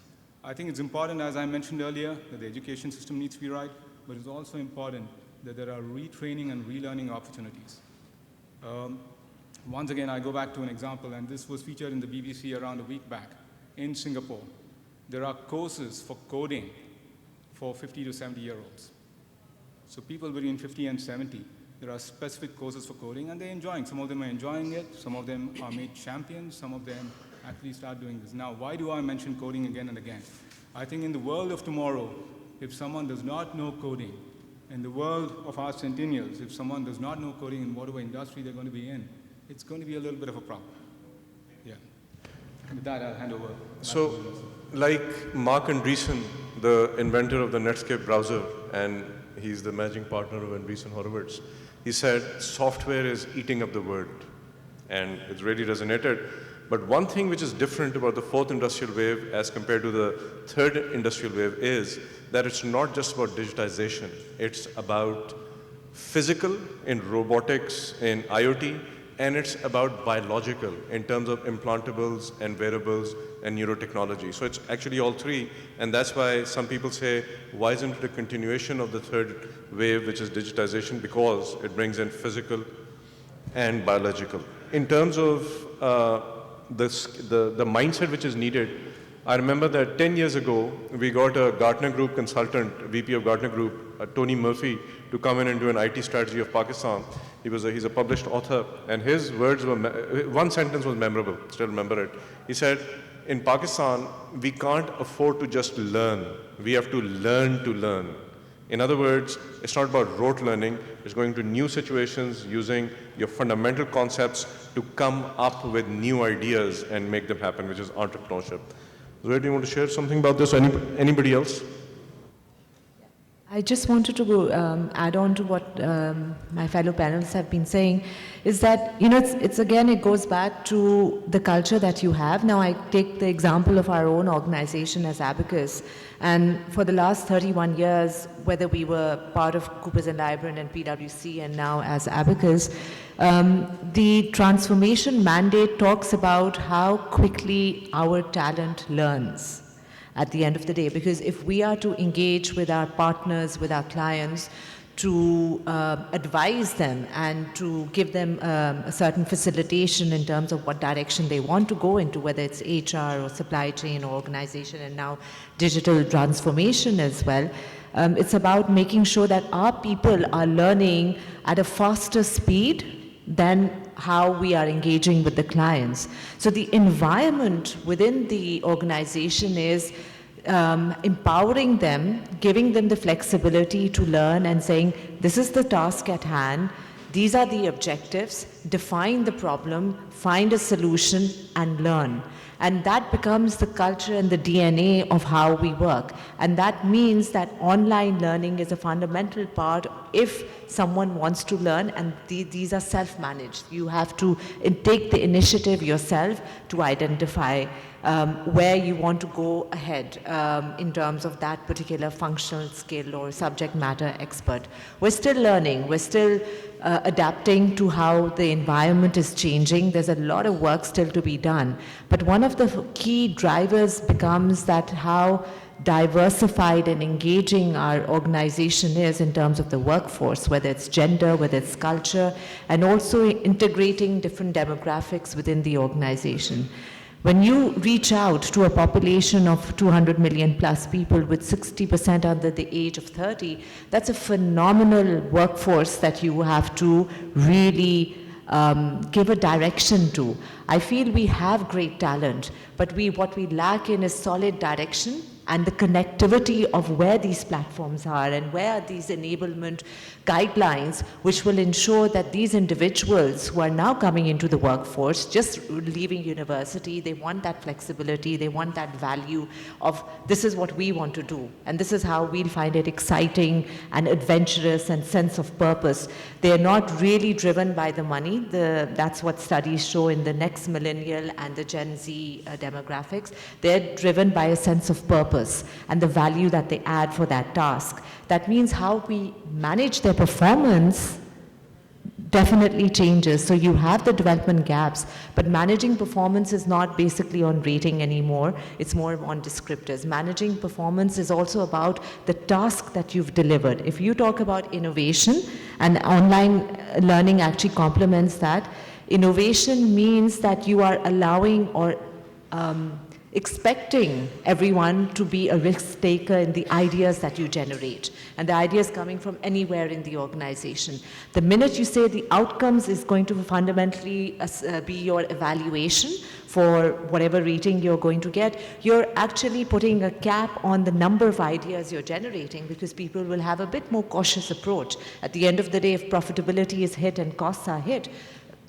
Speaker 4: I think it's important, as I mentioned earlier, that the education system needs to be right, but it's also important that there are retraining and relearning opportunities. Once again, I go back to an example, and this was featured in the BBC around a week back in Singapore. There are courses for coding for 50 to 70-year-olds. So people between 50 and 70 There are specific courses for coding, and they're enjoying. Some of them are enjoying it. Some of them are made champions. Some of them actually start doing this. Now, why do I mention coding again and again? I think in the world of tomorrow, if someone does not know coding, in the world of our centennials, if someone does not know coding in whatever industry they're going to be in, it's going to be a little bit of a problem. Yeah. And with that, I'll hand over.
Speaker 2: So, like Mark Andreessen, the inventor of the Netscape browser, and he's the managing partner of Andreessen Horowitz, he said, software is eating up the world. And it's really resonated. But one thing which is different about the fourth industrial wave as compared to the third industrial wave is that it's not just about digitization. It's about physical in robotics, in IoT, and it's about biological in terms of implantables and wearables and neurotechnology. So it's actually all three, and that's why some people say, why isn't it a continuation of the third wave, which is digitization? Because it brings in physical and biological. In terms of the mindset which is needed, I remember that 10 years ago, we got a Gartner Group consultant, VP of Gartner Group, Tony Murphy, to come in and do an IT strategy of Pakistan. He's a published author, and his words were, one sentence was memorable, still remember it. He said, in Pakistan, we can't afford to just learn. We have to learn to learn. In other words, it's not about rote learning, it's going to new situations using your fundamental concepts to come up with new ideas and make them happen, which is entrepreneurship. Zouhair, do you want to share something about this? Anybody else?
Speaker 6: I just wanted to add on to what my fellow panelists have been saying, is that, you know, it's again, it goes back to the culture that you have. Now, I take the example of our own organization as Abacus, and for the last 31 years, whether we were part of Coopers & Lybrand and PwC and now as Abacus, the transformation mandate talks about how quickly our talent learns at the end of the day. Because if we are to engage with our partners, with our clients, to advise them and to give them a certain facilitation in terms of what direction they want to go into, whether it's HR or supply chain or organization and now digital transformation as well, it's about making sure that our people are learning at a faster speed than how we are engaging with the clients. So the environment within the organization is empowering them, giving them the flexibility to learn and saying, this is the task at hand, these are the objectives, define the problem, find a solution and learn. And that becomes the culture and the DNA of how we work. And that means that online learning is a fundamental part if someone wants to learn, and these are self-managed. You have to take the initiative yourself to identify where you want to go ahead in terms of that particular functional skill or subject matter expert. We're still learning. We're still adapting to how the environment is changing. There's a lot of work still to be done. But one of the key drivers becomes that how diversified and engaging our organization is in terms of the workforce, whether it's gender, whether it's culture, and also integrating different demographics within the organization. When you reach out to a population of 200 million plus people with 60% under the age of 30, that's a phenomenal workforce that you have to really give a direction to. I feel we have great talent, but what we lack in is solid direction and the connectivity of where these platforms are and where are these enablement guidelines which will ensure that these individuals who are now coming into the workforce, just leaving university, they want that flexibility, they want that value of this is what we want to do and this is how we'll find it exciting and adventurous and sense of purpose. They're not really driven by the money. That's what studies show in the next millennial and the Gen Z demographics. They're driven by a sense of purpose and the value that they add for that task. That means how we manage their performance definitely changes. So you have the development gaps, but managing performance is not basically on rating anymore. It's more on descriptors. Managing performance is also about the task that you've delivered. If you talk about innovation, and online learning actually complements that, innovation means that you are allowing or expecting everyone to be a risk taker in the ideas that you generate, and the ideas coming from anywhere in the organization. The minute you say the outcomes is going to fundamentally be your evaluation for whatever rating you're going to get, you're actually putting a cap on the number of ideas you're generating, because people will have a bit more cautious approach. At the end of the day, if profitability is hit and costs are hit,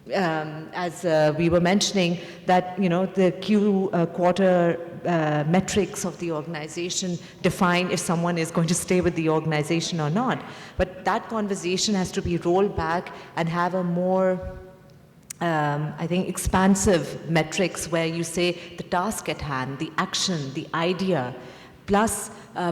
Speaker 6: as we were mentioning, that the quarter metrics of the organization define if someone is going to stay with the organization or not. But that conversation has to be rolled back and have a more, I think, expansive metrics where you say the task at hand, the action, the idea, plus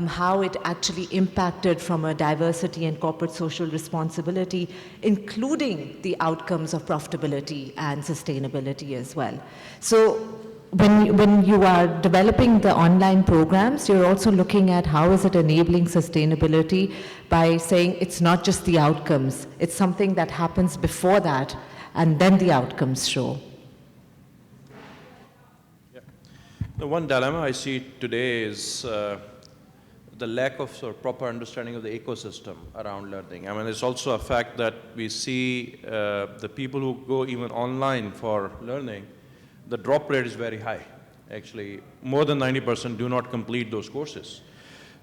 Speaker 6: how it actually impacted from a diversity and corporate social responsibility, including the outcomes of profitability and sustainability as well. So when you are developing the online programs, you're also looking at how is it enabling sustainability by saying it's not just the outcomes, it's something that happens before that, and then the outcomes show.
Speaker 7: The one dilemma I see today is the lack of proper understanding of the ecosystem around learning. I mean, it's also a fact that we see the people who go even online for learning, the drop rate is very high. Actually, more than 90% do not complete those courses.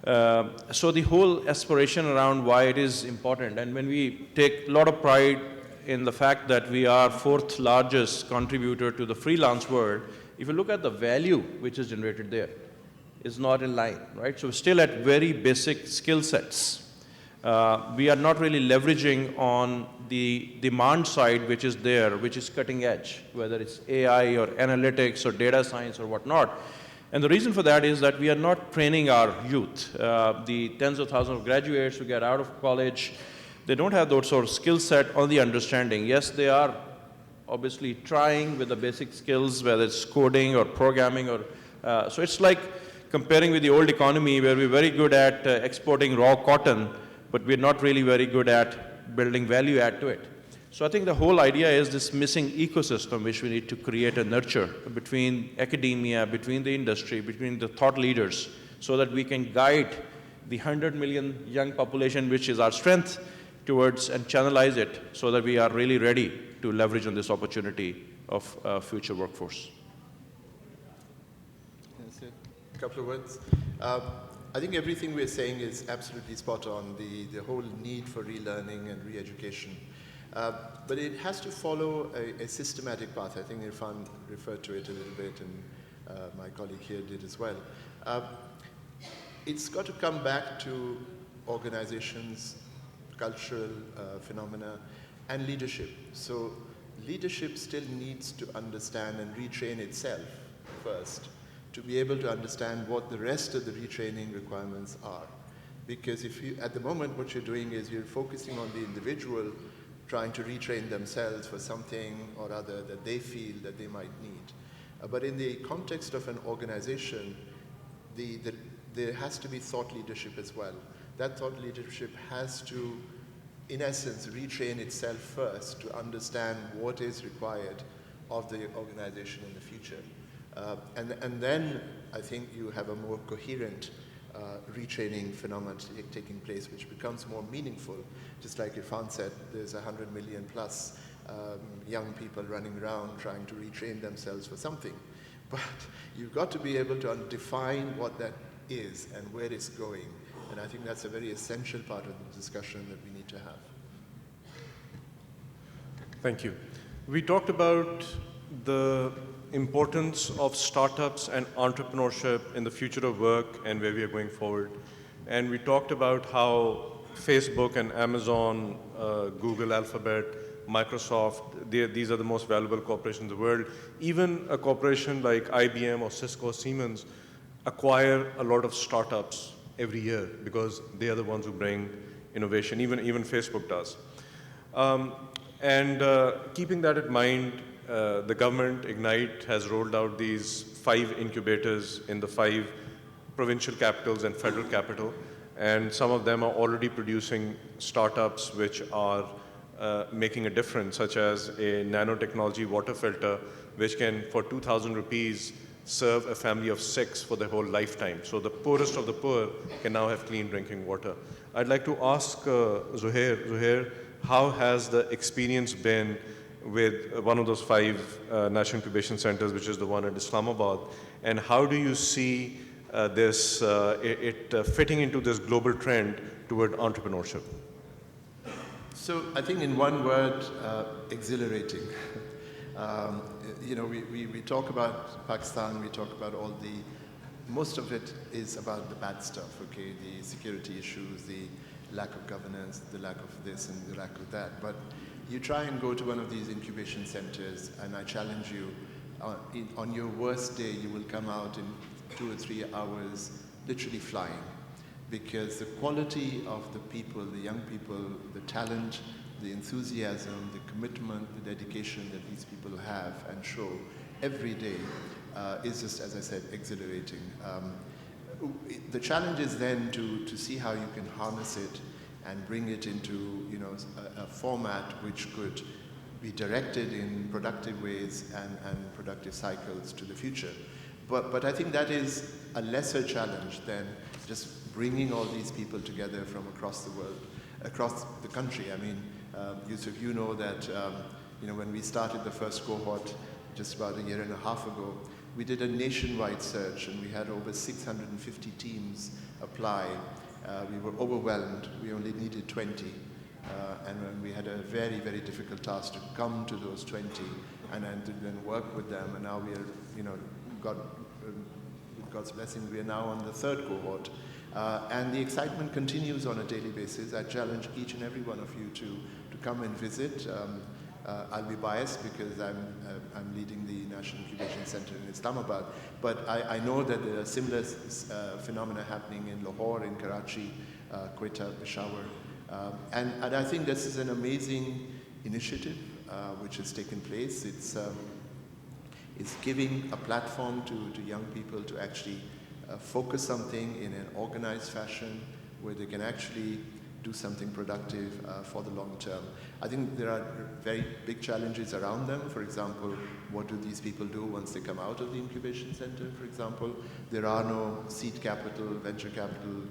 Speaker 7: So the whole aspiration around why it is important, and when we take a lot of pride in the fact that we are 4th largest contributor to the freelance world, if you look at the value which is generated there, is not in line, right? So we're still at very basic skill sets. We are not really leveraging on the demand side which is there, which is cutting edge, whether it's AI or analytics or data science or whatnot. And the reason for that is that we are not training our youth. The tens of thousands of graduates who get out of college, they don't have those sort of skill set or the understanding. Yes, they are obviously trying with the basic skills, whether it's coding or programming or, so it's like comparing with the old economy where we're very good at exporting raw cotton, but we're not really very good at building value add to it. So I think the whole idea is this missing ecosystem which we need to create and nurture between academia, between the industry, between the thought leaders, so that we can guide the 100 million young population, which is our strength, towards and channelize it so that we are really ready to leverage on this opportunity of future workforce.
Speaker 5: A couple of words. I think everything we're saying is absolutely spot on, the whole need for relearning and re-education. But it has to follow a systematic path. I think Irfan referred to it a little bit, and my colleague here did as well. It's got to come back to organizations, cultural phenomena, and leadership. So leadership still needs to understand and retrain itself first to be able to understand what the rest of the retraining requirements are. Because if you, at the moment, what you're doing is you're focusing on the individual trying to retrain themselves for something or other that they feel that they might need. But in the context of an organization, there has to be thought leadership as well. That thought leadership has to, in essence, retrain itself first to understand what is required of the organization in the future. And then I think you have a more coherent retraining phenomenon taking place, which becomes more meaningful. Just like Irfan said, there's 100 million plus young people running around trying to retrain themselves for something. But you've got to be able to define what that is and where it's going. And I think that's a very essential part of the discussion that we need to have.
Speaker 2: Thank you. We talked about the importance of startups and entrepreneurship in the future of work and where we are going forward. And we talked about how Facebook and Amazon, Google, Alphabet, Microsoft, these are the most valuable corporations in the world. Even a corporation like IBM or Cisco or Siemens acquire a lot of startups every year because they are the ones who bring innovation. Even Facebook does. Keeping that in mind, the government, Ignite, has rolled out these 5 incubators in the 5 provincial capitals and federal capital. And some of them are already producing startups which are making a difference, such as a nanotechnology water filter, which can, for 2,000 rupees, serve a family of 6 for their whole lifetime. So the poorest of the poor can now have clean drinking water. I'd like to ask Zouhair. Zouhair, how has the experience been with one of those 5 national incubation centers, which is the one at Islamabad, and how do you see it fitting into this global trend toward entrepreneurship?
Speaker 5: So I think in one word, exhilarating. We talk about Pakistan, we talk about most of it is about the bad stuff, okay? The security issues, the lack of governance, the lack of this and the lack of that. But you try and go to one of these incubation centers, and I challenge you, on your worst day, you will come out in 2 or 3 hours, literally flying. Because the quality of the people, the young people, the talent, the enthusiasm, the commitment, the dedication that these people have and show every day is just, as I said, exhilarating. The challenge is then to see how you can harness it and bring it into a format which could be directed in productive ways and productive cycles to the future. But I think that is a lesser challenge than just bringing all these people together from across the world, across the country. I mean, Yusuf, you know that when we started the first cohort just about a year and a half ago, we did a nationwide search and we had over 650 teams apply. We were overwhelmed. We only needed 20. And we had a very, very difficult task to come to those 20 and then work with them. And now we are, with God's blessing, we are now on the 3rd cohort. And the excitement continues on a daily basis. I challenge each and every one of you to come and visit. I'll be biased because I'm leading the National Incubation Center in Islamabad, but I know that there are similar phenomena happening in Lahore, in Karachi, Quetta, Peshawar. And I think this is an amazing initiative which has taken place. It's giving a platform to young people to actually focus something in an organized fashion where they can actually do something productive for the long term. I think there are very big challenges around them. For example, what do these people do once they come out of the incubation center, for example? There are no seed capital, venture capital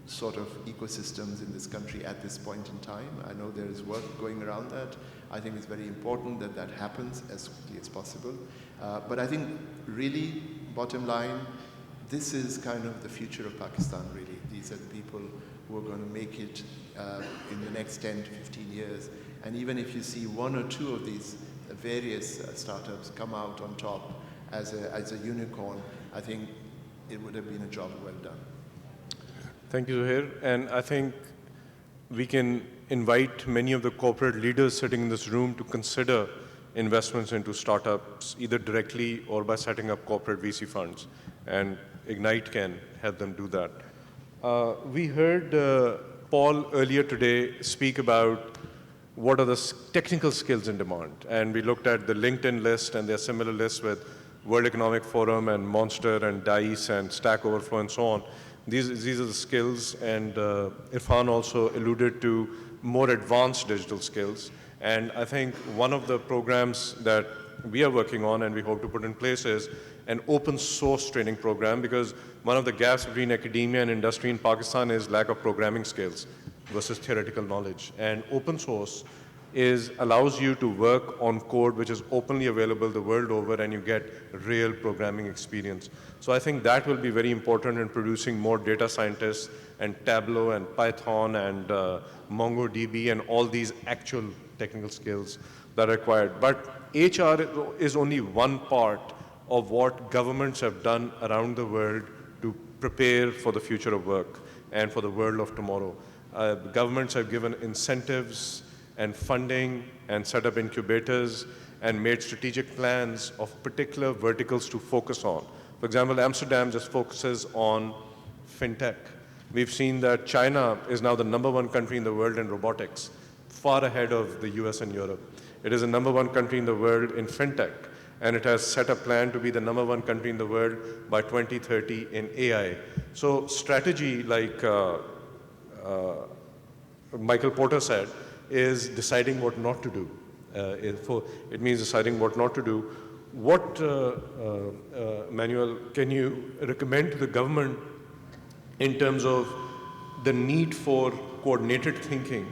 Speaker 5: sort of ecosystems in this country at this point in time. I know there is work going around that. I think it's very important that that happens as quickly as possible. But I think really, bottom line, this is kind of the future of Pakistan, really. These are the people who are going to make it in the next 10 to 15 years. And even if you see 1 or 2 of these various startups come out on top as a unicorn, I think it would have been a job well done.
Speaker 2: Thank you, Zouhair. And I think we can invite many of the corporate leaders sitting in this room to consider investments into startups, either directly or by setting up corporate VC funds. And Ignite can help them do that. We heard Paul earlier today speak about what are the technical skills in demand. And we looked at the LinkedIn list, and there are similar lists with World Economic Forum and Monster and DICE and Stack Overflow and so on. These are the skills, and Irfan also alluded to more advanced digital skills. And I think one of the programs that we are working on and we hope to put in place is an open source training program, because one of the gaps between academia and industry in Pakistan is lack of programming skills versus theoretical knowledge. And open source allows you to work on code which is openly available the world over, and you get real programming experience. So I think that will be very important in producing more data scientists and Tableau and Python and MongoDB and all these actual technical skills that are required. But HR is only one part of what governments have done around the world to prepare for the future of work and for the world of tomorrow. Governments have given incentives and funding and set up incubators and made strategic plans of particular verticals to focus on. For example, Amsterdam just focuses on fintech. We've seen that China is now the #1 country in the world in robotics, far ahead of the US and Europe. It is the #1 country in the world in fintech, and it has set a plan to be the #1 country in the world by 2030 in AI. So strategy, like Michael Porter said, is deciding what not to do. It means deciding what not to do. what, Manuel, can you recommend to the government in terms of the need for coordinated thinking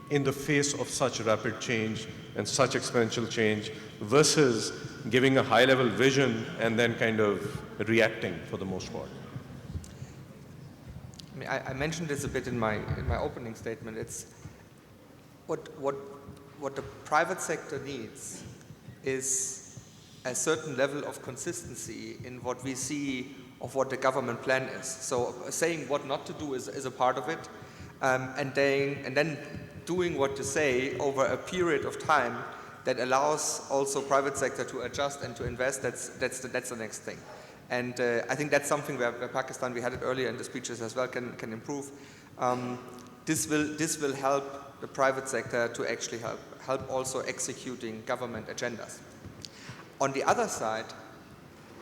Speaker 2: in the face of such rapid change and such exponential change versus giving a high-level vision and then kind of reacting for the most part?
Speaker 3: I mean, I mentioned this a bit in my opening statement. It's what the private sector needs is a certain level of consistency in what we see of what the government plan is. So saying what not to do is a part of it, and then doing what to say over a period of time that allows also private sector to adjust and to invest. That's the next thing. And I think that's something where Pakistan, we had it earlier in the speeches as well, can improve. This will help the private sector to actually help also executing government agendas. On the other side,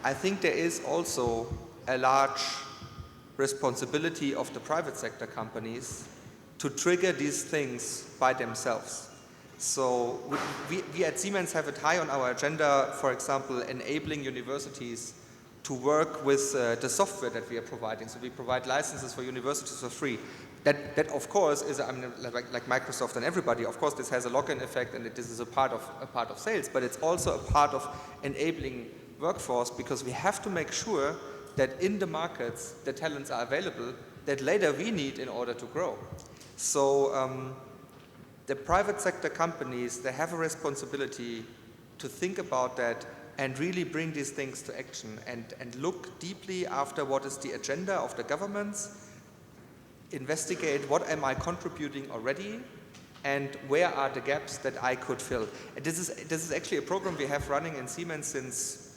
Speaker 3: I think there is also a large responsibility of the private sector companies to trigger these things by themselves. So we at Siemens have it high on our agenda, for example, enabling universities to work with the software that we are providing. So we provide licenses for universities for free. That of course is, I mean, like Microsoft and everybody, of course this has a lock-in effect and this is a part of sales, but it's also a part of enabling workforce, because we have to make sure that in the markets the talents are available that later we need in order to grow. So the private sector companies, they have a responsibility to think about that and really bring these things to action and look deeply after what is the agenda of the governments, investigate what am I contributing already and where are the gaps that I could fill. And this is actually a program we have running in Siemens since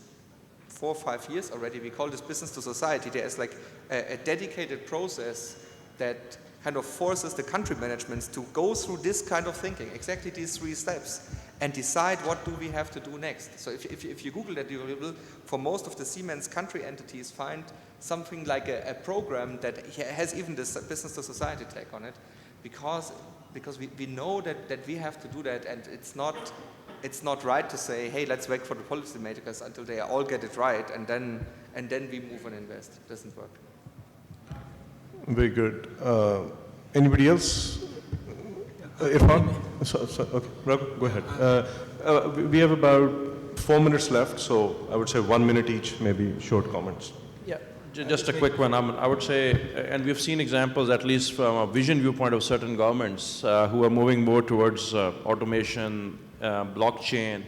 Speaker 3: 4 or 5 years already. We call this business to society. There is like a dedicated process that kind of forces the country managements to go through this kind of thinking, exactly these 3 steps, and decide what do we have to do next. So if you Google that, you will, for most of the Siemens country entities, find something like a program that has even this business to society take on it, because we know that we have to do that, and it's not right to say, hey, let's wait for the policymakers until they all get it right, and then we move and invest. It doesn't work.
Speaker 2: Very good. Anybody else? Irfan? Okay, Raghu, go ahead. We have about 4 minutes left, so I would say 1 minute each, maybe short comments.
Speaker 7: Yeah, just a quick one. I would say, and we've seen examples, at least from a vision viewpoint of certain governments who are moving more towards automation, blockchain.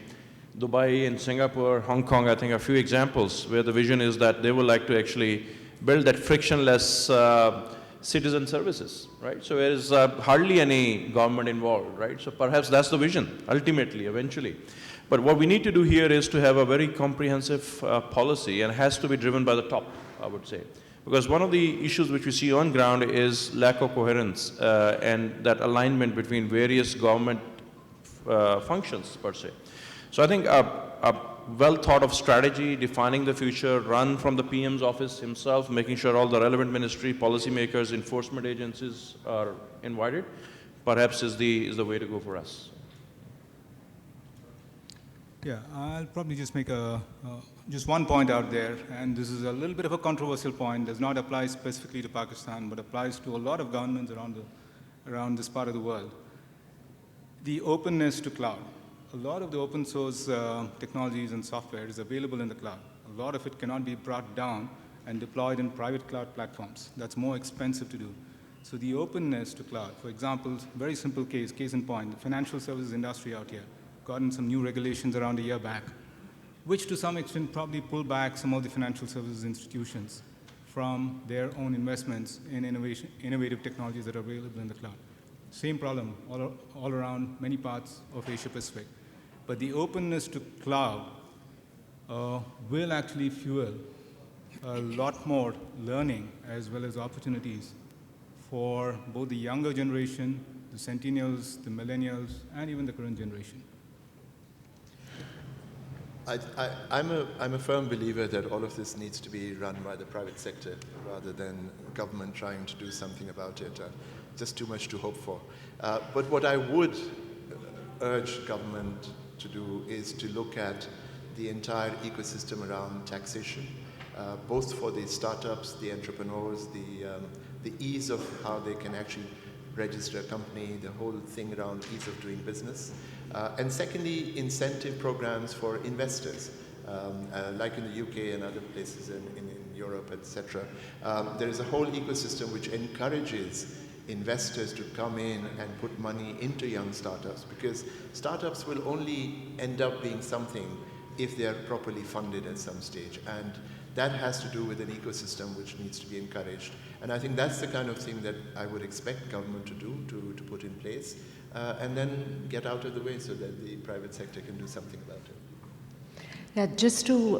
Speaker 7: Dubai and Singapore, Hong Kong, I think a few examples where the vision is that they would like to actually build that frictionless citizen services, right? So there is hardly any government involved, right? So perhaps that's the vision, ultimately, eventually. But what we need to do here is to have a very comprehensive policy, and it has to be driven by the top, I would say. Because one of the issues which we see on ground is lack of coherence and that alignment between various government functions, per se. So I think a well thought of strategy, defining the future, run from the PM's office himself, making sure all the relevant ministry, policymakers, enforcement agencies are invited, perhaps is the way to go for us.
Speaker 4: Yeah, I'll probably just make just one point out there, and this is a little bit of a controversial point, does not apply specifically to Pakistan, but applies to a lot of governments around this part of the world. The openness to cloud. A lot of the open source technologies and software is available in the cloud. A lot of it cannot be brought down and deployed in private cloud platforms. That's more expensive to do. So the openness to cloud, for example, very simple case in point, the financial services industry out here, gotten some new regulations around a year back, which to some extent probably pull back some of the financial services institutions from their own investments in innovative technologies that are available in the cloud. Same problem all around many parts of Asia Pacific. But the openness to cloud will actually fuel a lot more learning as well as opportunities for both the younger generation, the Centennials, the Millennials, and even the current generation.
Speaker 5: I'm a firm believer that all of this needs to be run by the private sector rather than government trying to do something about it. Just too much to hope for. But what I would urge government to do is to look at the entire ecosystem around taxation, both for the startups, the entrepreneurs, the ease of how they can actually register a company, the whole thing around ease of doing business. And secondly, incentive programs for investors, like in the UK and other places in Europe, etc. There is a whole ecosystem which encourages investors to come in and put money into young startups, because startups will only end up being something if they are properly funded at some stage. And that has to do with an ecosystem which needs to be encouraged. And I think that's the kind of thing that I would expect government to do, to put in place, and then get out of the way so that the private sector can do something about it.
Speaker 6: Yeah, just to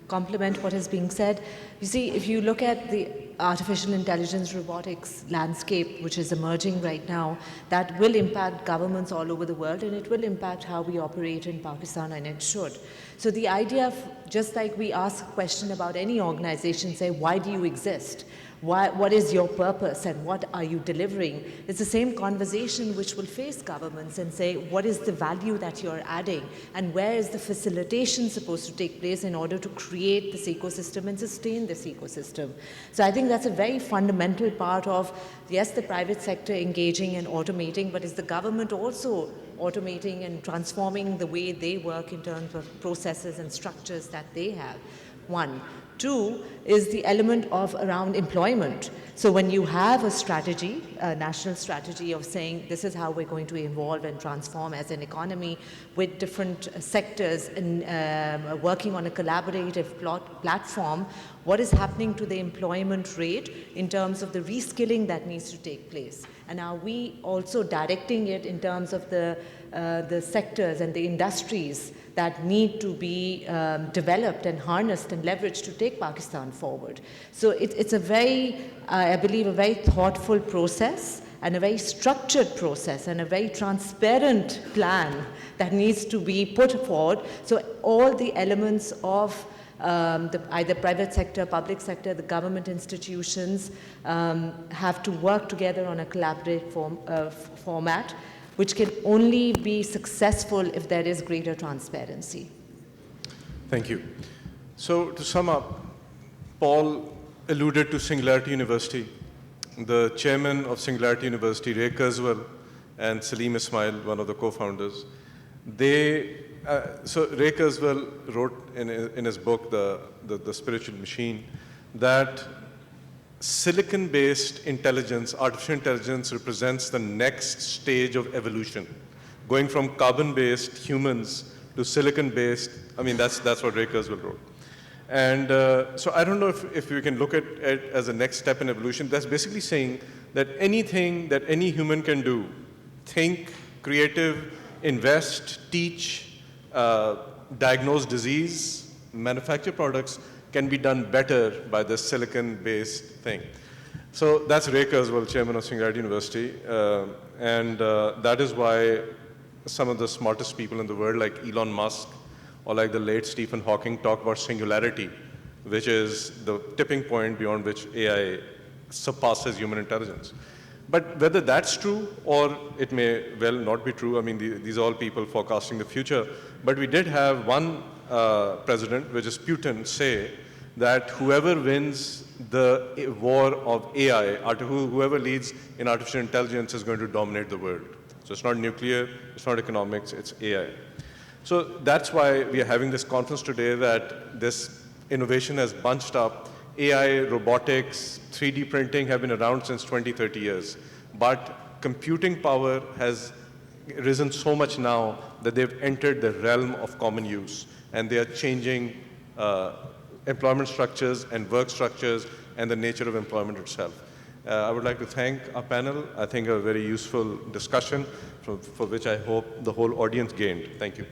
Speaker 6: complement what is being said, you see, if you look at the artificial intelligence robotics landscape which is emerging right now, that will impact governments all over the world, and it will impact how we operate in Pakistan, and it should. So the idea of, just like we ask a question about any organization, say, why do you exist? What is your purpose and what are you delivering? It's the same conversation which will face governments and say, what is the value that you're adding, and where is the facilitation supposed to take place in order to create this ecosystem and sustain this ecosystem? So I think that's a very fundamental part of, yes, the private sector engaging and automating, but is the government also automating and transforming the way they work in terms of processes and structures that they have? One. Two is the element of around employment. So when you have a strategy, a national strategy of saying this is how we're going to evolve and transform as an economy with different sectors and working on a collaborative platform, what is happening to the employment rate in terms of the reskilling that needs to take place? And are we also directing it in terms of the sectors and the industries that need to be developed and harnessed and leveraged to take Pakistan forward? So it's a very, I believe, a very thoughtful process and a very structured process and a very transparent plan that needs to be put forward. So all the elements of either private sector, public sector, the government institutions have to work together on a collaborative format, which can only be successful if there is greater transparency.
Speaker 2: Thank you. So to sum up, Paul alluded to Singularity University. The chairman of Singularity University, Ray Kurzweil, and Salim Ismail, one of the co-founders, so Ray Kurzweil wrote in his book, The Spiritual Machine, that silicon-based intelligence, artificial intelligence, represents the next stage of evolution, going from carbon-based humans to silicon-based. I mean, that's what Ray Kurzweil wrote. And so I don't know if we can look at it as a next step in evolution. That's basically saying that anything that any human can do, think, creative, invest, teach, diagnose disease, manufacture products, can be done better by the silicon-based thing. So that's Ray Kurzweil, chairman of Singularity University. And that is why some of the smartest people in the world, like Elon Musk, or like the late Stephen Hawking, talk about singularity, which is the tipping point beyond which AI surpasses human intelligence. But whether that's true or it may well not be true, I mean, these are all people forecasting the future. But we did have one president, which is Putin, say that whoever wins the war of AI, whoever leads in artificial intelligence is going to dominate the world. So it's not nuclear, it's not economics, it's AI. So that's why we are having this conference today, that this innovation has bunched up. AI, robotics, 3D printing have been around since 20, 30 years. But computing power has risen so much now that they've entered the realm of common use. And they are changing employment structures and work structures and the nature of employment itself. I would like to thank our panel. I think a very useful discussion for which I hope the whole audience gained. Thank you.